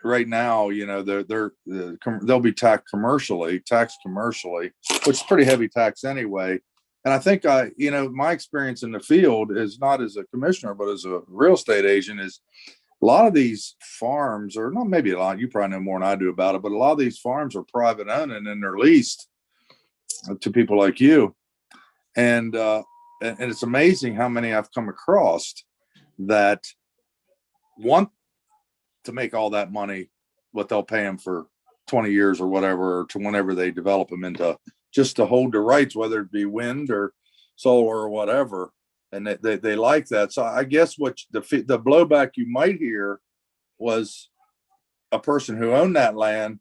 right now, they'll be taxed commercially, which is pretty heavy tax anyway. And I think my experience in the field is not as a commissioner, but as a real estate agent, is a lot of these farms, or not maybe a lot, you probably know more than I do about it, but a lot of these farms are private owned and then they're leased to people like you. And it's amazing how many I've come across that want to make all that money, what they'll pay them for 20 years or whatever, or to whenever they develop them into, just to hold the rights, whether it be wind or solar or whatever. And they like that. So I guess what the blowback you might hear was a person who owned that land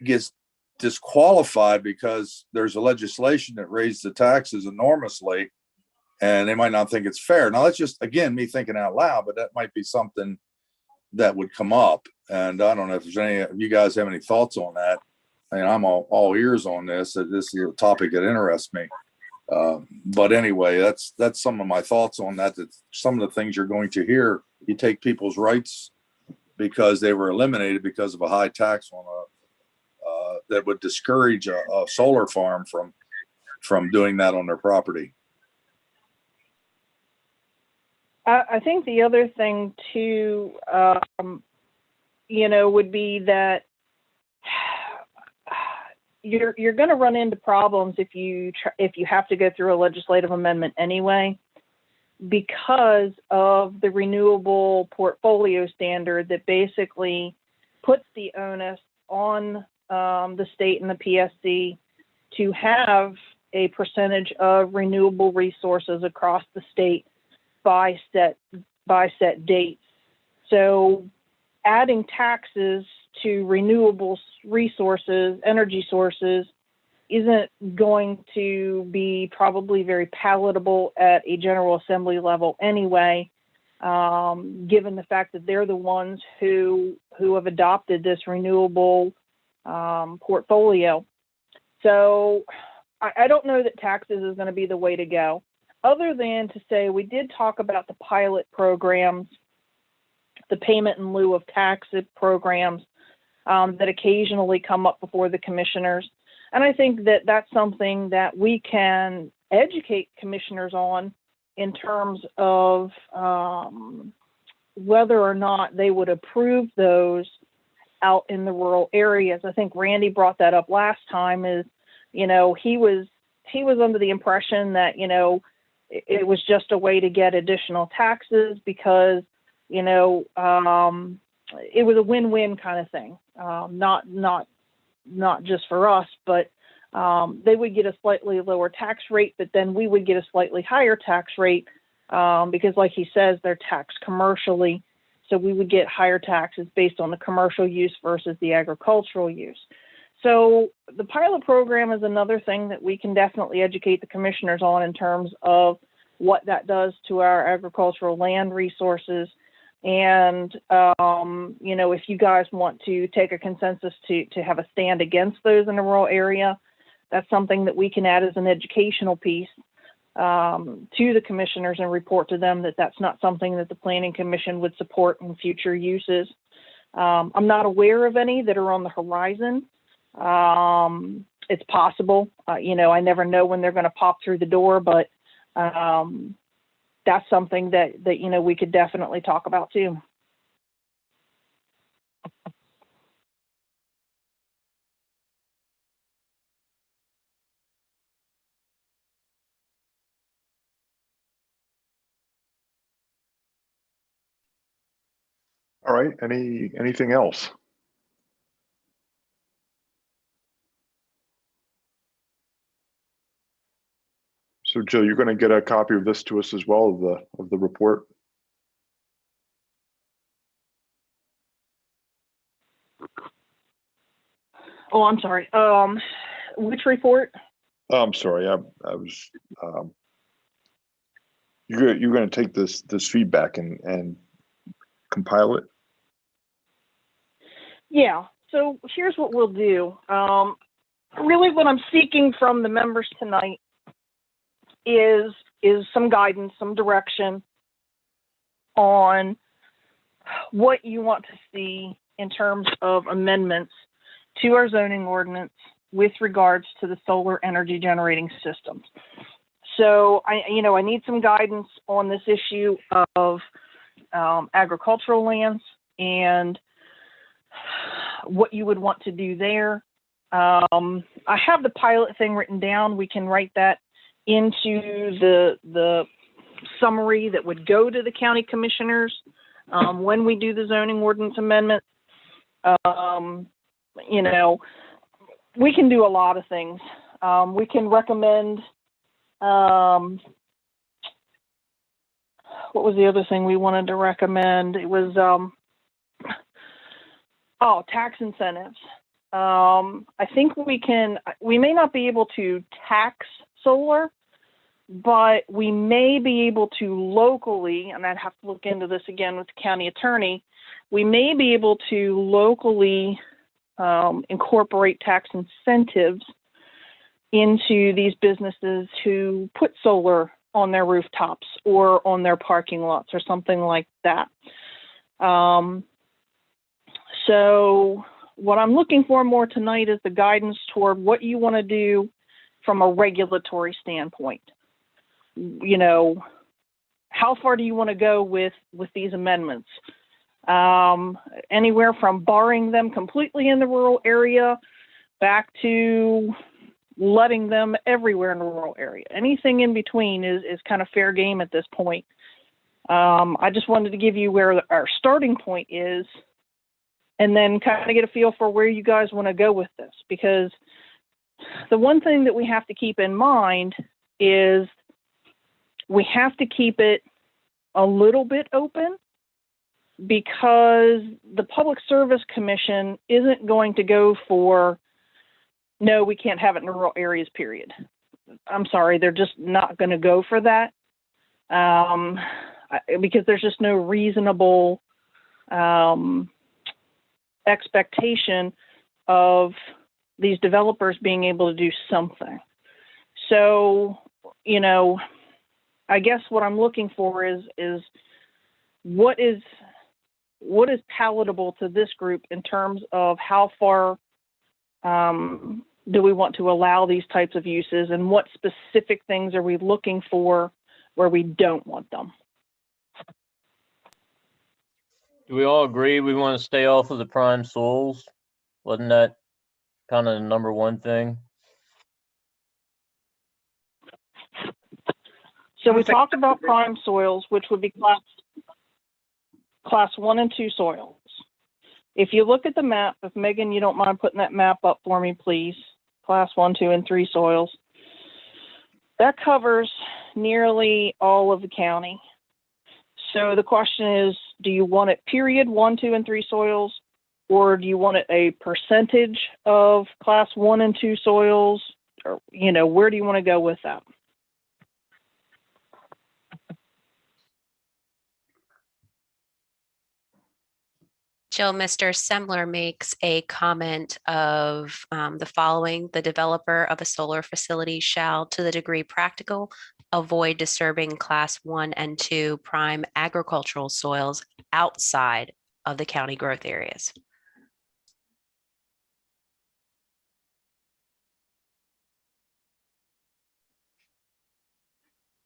gets disqualified because there's a legislation that raised the taxes enormously, and they might not think it's fair. Now that's just, again, me thinking out loud, but that might be something that would come up. And I don't know if there's if you guys have any thoughts on that. I mean, I'm all ears on this. This is a topic that interests me. But anyway, that's some of my thoughts on that. That some of the things you're going to hear, you take people's rights because they were eliminated because of a high tax on that would discourage a solar farm from doing that on their property. I think the other thing too, would be that you're going to run into problems if you have to go through a legislative amendment anyway, because of the renewable portfolio standard that basically puts the onus on the state and the PSC to have a percentage of renewable resources across the state by set dates. So adding taxes to renewable resources, energy sources, isn't going to be probably very palatable at a General Assembly level anyway, given the fact that they're the ones who have adopted this renewable portfolio. So I don't know that taxes is going to be the way to go, other than to say we did talk about the pilot programs, the payment in lieu of tax programs that occasionally come up before the commissioners. And I think that that's something that we can educate commissioners on in terms of whether or not they would approve those out in the rural areas. I think Randy brought that up last time. Is, you know, he was under the impression that, you know, it was just a way to get additional taxes because, you know, it was a win-win kind of thing. Not just for us, but they would get a slightly lower tax rate, but then we would get a slightly higher tax rate because, like he says, they're taxed commercially. So we would get higher taxes based on the commercial use versus the agricultural use. So the pilot program is another thing that we can definitely educate the commissioners on in terms of what that does to our agricultural land resources. And, you know, if you guys want to take a consensus to have a stand against those in a rural area, that's something that we can add as an educational piece to the commissioners and report to them that that's not something that the Planning Commission would support in future uses. I'm not aware of any that are on the horizon. It's possible, you know, I never know when they're going to pop through the door, but that's something that, you know, we could definitely talk about too. All right, anything else? So Jill, you're going to get a copy of this to us as well, of the report? Oh, I'm sorry. Which report? I'm sorry, I was, you're going to take this feedback and compile it? Yeah. So here's what we'll do. Really what I'm seeking from the members tonight is some guidance, some direction on what you want to see in terms of amendments to our zoning ordinance with regards to the solar energy generating systems. So I need some guidance on this issue of agricultural lands and what you would want to do there. I have the pilot thing written down. We can write that into the summary that would go to the county commissioners when we do the zoning ordinance amendment. You know, we can do a lot of things. We can recommend, what was the other thing we wanted to recommend? It was, tax incentives. I think we may not be able to tax solar, but we may be able to locally, and I'd have to look into this again with the county attorney, we may be able to locally incorporate tax incentives into these businesses who put solar on their rooftops or on their parking lots or something like that. So what I'm looking for more tonight is the guidance toward what you want to do from a regulatory standpoint. You know, how far do you want to go with these amendments? Anywhere from barring them completely in the rural area back to letting them everywhere in the rural area. Anything in between is kind of fair game at this point. I just wanted to give you where our starting point is, and then kind of get a feel for where you guys want to go with this. Because the one thing that we have to keep in mind is we have to keep it a little bit open, because the Public Service Commission isn't going to go for, no, we can't have it in rural areas, period. I'm sorry, they're just not going to go for that, because there's just no reasonable expectation of these developers being able to do something. So, you know, I guess what I'm looking for is what is palatable to this group in terms of how far do we want to allow these types of uses, and what specific things are we looking for where we don't want them. Do we all agree we want to stay off of the prime soils? Wasn't that kind of the number one thing? So we talked about prime soils, which would be class 1 and 2 soils. If you look at the map, if Megan, you don't mind putting that map up for me, please. Class 1, 2, and 3 soils. That covers nearly all of the county. So the question is, do you want it period 1, 2, and 3 soils, or do you want it a percentage of class 1 and 2 soils? Or, you know, where do you want to go with that? Jill, Mr. Semler makes a comment of the following: the developer of a solar facility shall, to the degree practical, avoid disturbing class 1 and 2 prime agricultural soils outside of the county growth areas.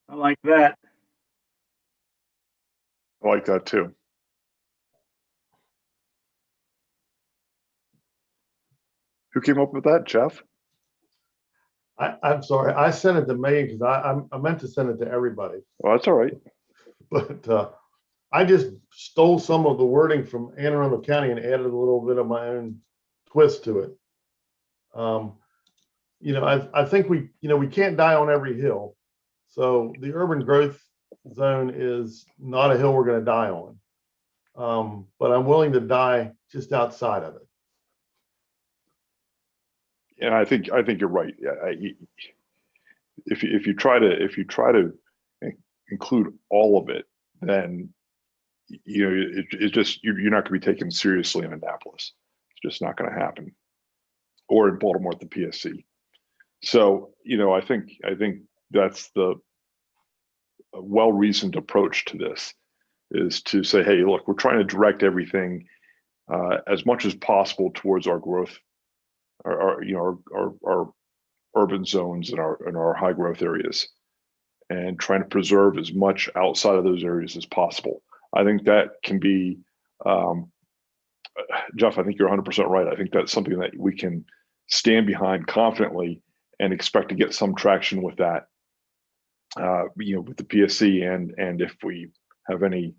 I like that. I like that too. Who came up with that, Jeff? I'm sorry, I sent it to Megan because I meant to send it to everybody, Well, that's all right. but I just stole some of the wording from Anne Arundel County and added a little bit of my own twist to it. You know, I think we can't die on every hill. So the urban growth zone is not a hill we're going to die on. But I'm willing to die just outside of it. And I think you're right. If you try to include all of it, then you know it's just you're not going to be taken seriously in Annapolis. It's just not going to happen, or in Baltimore at the PSC. So you know, I think that's the well-reasoned approach to this, is to say, hey, look, we're trying to direct everything as much as possible towards our growth, our urban zones and our high growth areas, and trying to preserve as much outside of those areas as possible. I think that can be, Jeff, I think you're 100% right. I think that's something that we can stand behind confidently and expect to get some traction with that, you know, with the PSC, and if we have any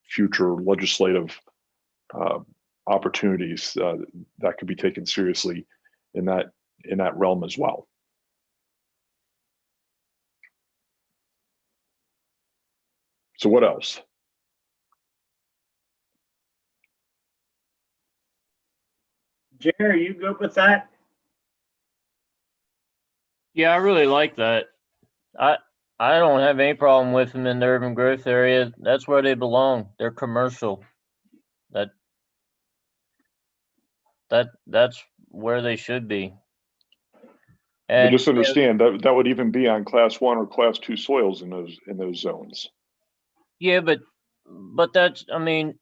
future legislative opportunities that could be taken seriously in that realm as well. So what else? Jerry, you good with that? Yeah, I really like that. I don't have any problem with them in the urban growth area. That's where they belong. They're commercial. That's where they should be. But And just understand that would even be on class 1 or class 2 soils in those zones. yeah, but that's, I mean,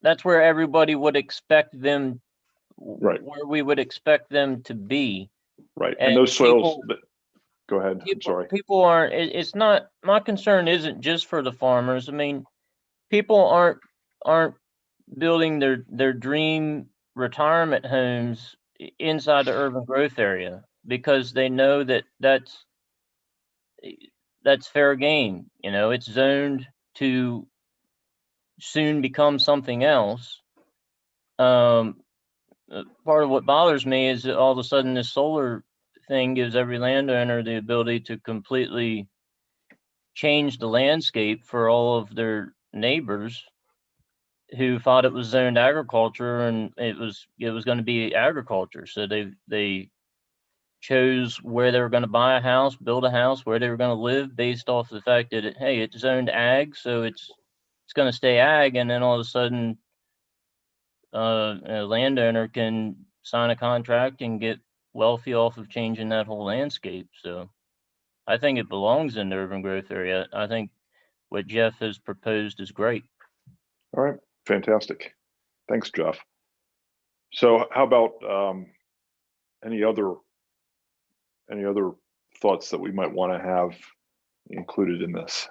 that's where everybody would expect them, Right. where we would expect them to be. Right. And those soils, go ahead. I'm sorry. People aren't, it's not, my concern isn't just for the farmers. I mean, people aren't building their dream retirement homes inside the urban growth area, because they know that that's fair game. You know, it's zoned to soon become something else. Part of what bothers me is that all of a sudden this solar thing gives every landowner the ability to completely change the landscape for all of their neighbors who thought it was zoned agriculture, and it was going to be agriculture. So they chose where they were going to buy a house, build a house, where they were going to live based off the fact that hey, it's zoned ag, so it's going to stay ag. And then all of a sudden, a landowner can sign a contract and get wealthy off of changing that whole landscape. So I think it belongs in the urban growth area. I think what Jeff has proposed is great. All right, fantastic. Thanks, Jeff. So how about any other thoughts that we might want to have included in this?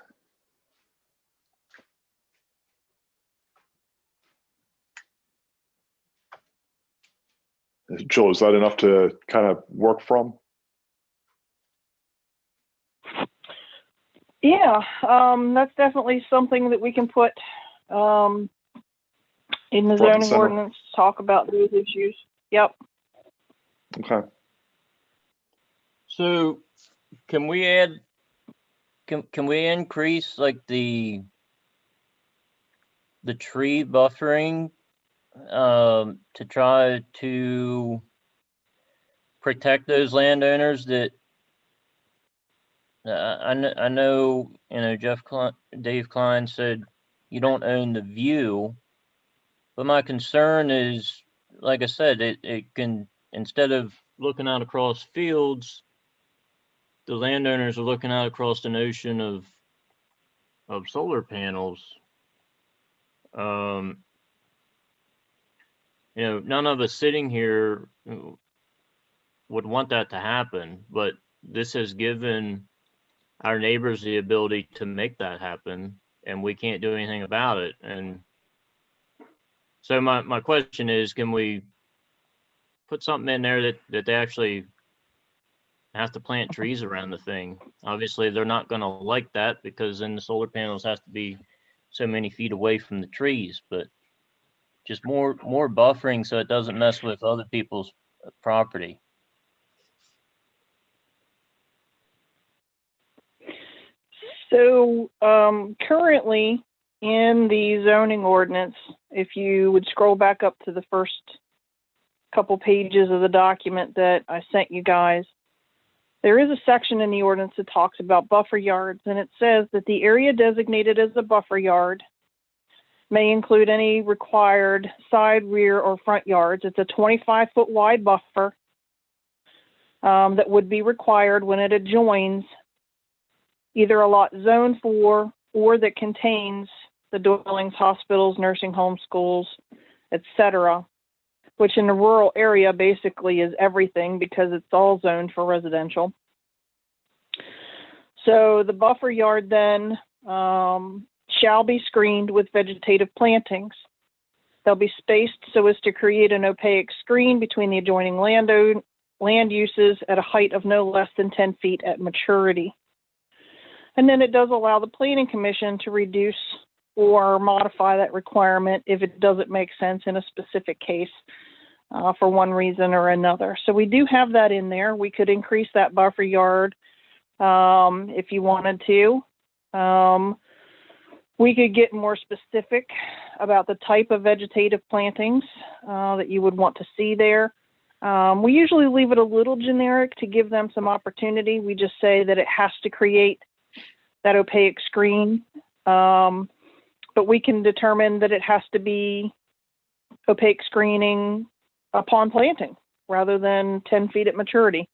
Jill, is that enough to kind of work from? Yeah, that's definitely something that we can put in the zoning ordinance to talk about those issues. Yep. Okay. So can we add, can we increase like the tree buffering to try to protect those landowners that I know, you know, Dave Klein said you don't own the view, but my concern is, like I said, it can, instead of looking out across fields, the landowners are looking out across an ocean of solar panels. You know, none of us sitting here would want that to happen, but this has given our neighbors the ability to make that happen, and we can't do anything about it. And so my question is, can we put something in there that they actually have to plant trees around the thing? Obviously, they're not going to like that, because then the solar panels have to be so many feet away from the trees, but just more buffering so it doesn't mess with other people's property. So currently in the zoning ordinance, if you would scroll back up to the first couple pages of the document that I sent you guys, there is a section in the ordinance that talks about buffer yards, and it says that the area designated as a buffer yard may include any required side, rear, or front yards. It's a 25-foot wide buffer that would be required when it adjoins either a lot zoned for or that contains the dwellings, hospitals, nursing homes, schools, etc., which in the rural area basically is everything, because it's all zoned for residential. So the buffer yard then shall be screened with vegetative plantings. They'll be spaced so as to create an opaque screen between the adjoining land uses at a height of no less than 10 feet at maturity. And then it does allow the Planning Commission to reduce or modify that requirement if it doesn't make sense in a specific case for one reason or another. So we do have that in there. We could increase that buffer yard if you wanted to. We could get more specific about the type of vegetative plantings that you would want to see there. We usually leave it a little generic to give them some opportunity. We just say that it has to create that opaque screen, but we can determine that it has to be opaque screening upon planting rather than 10 feet at maturity.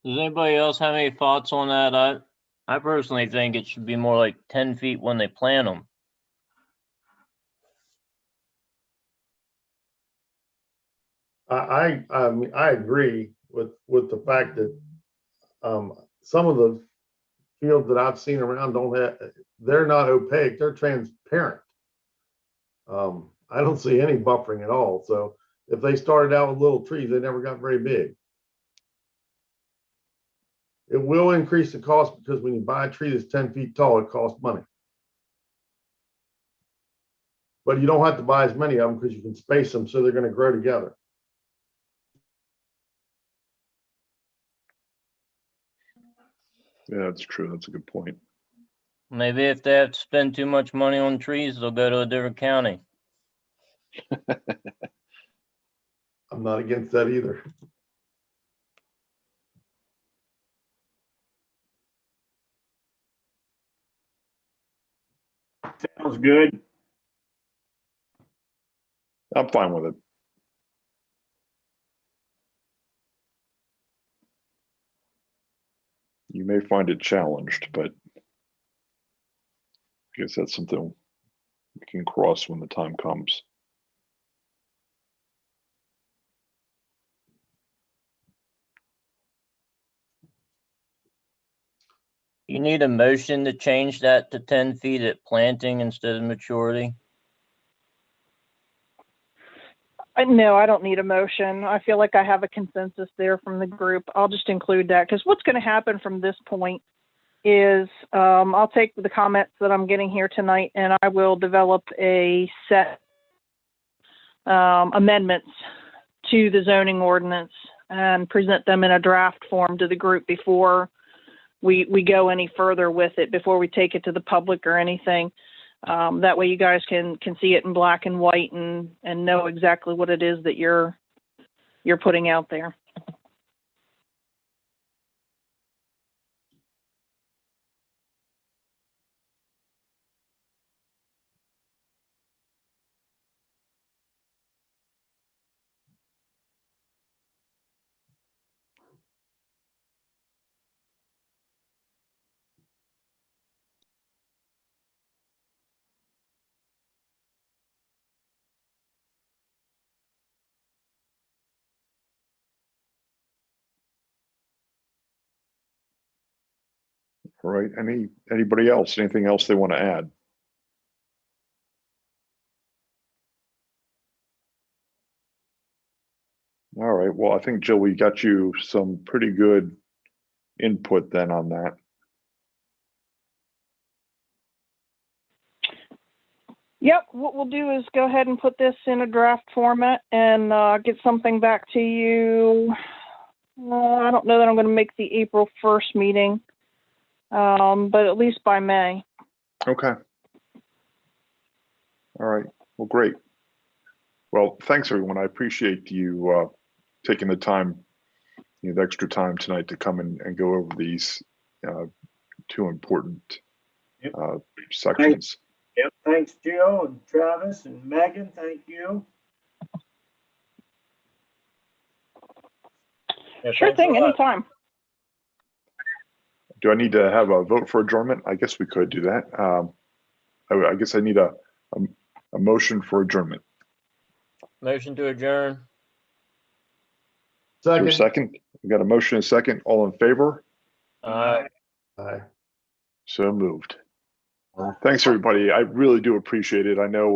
Does anybody else have any thoughts on that? I personally think it should be more like 10 feet when they plant them. mean, I agree with the fact that some of the fields that I've seen around they're not opaque, they're transparent. I don't see any buffering at all. So if they started out with little trees, they never got very big. It will increase the cost because when you buy a tree that's 10 feet tall, it costs money. But you don't have to buy as many of them because you can space them so they're going to grow together. Yeah, that's true. That's a good point. Maybe if they have to spend too much money on trees, they'll go to a different county. I'm not against that either. Sounds good. I'm fine with it. You may find it challenged, but I guess that's something we can cross when the time comes. You need a motion to change that to 10 feet at planting instead of maturity. No, I don't need a motion. I feel like I have a consensus there from the group. I'll just include that because what's going to happen from this point is I'll take the comments that I'm getting here tonight and I will develop a set amendments to the zoning ordinance and present them in a draft form to the group before we go any further with it, before we take it to the public or anything. That way you guys can see it in black and white and know exactly what it is that you're putting out there. All right. Anybody else? Anything else they want to add? All right. Well, I think, Jill, we got you some pretty good input then on that. Yep, what we'll do is go ahead and put this in a draft format and get something back to you. I don't know that I'm going to make the April 1st meeting, but at least by May. Okay. All right. Well, great. Well, thanks, everyone. I appreciate you taking the time, the extra time tonight to come and go over these two important sections. Yep. Thanks, Jill and Travis and Megan. Thank you. Yeah, Sure thing, anytime. Do I need to have a vote for adjournment? I guess we could do that. I guess I need a motion for adjournment. Motion to adjourn. Is there a second? We got a motion and a second. All in favor? Aye. So moved. Thanks, everybody. I really do appreciate it. I know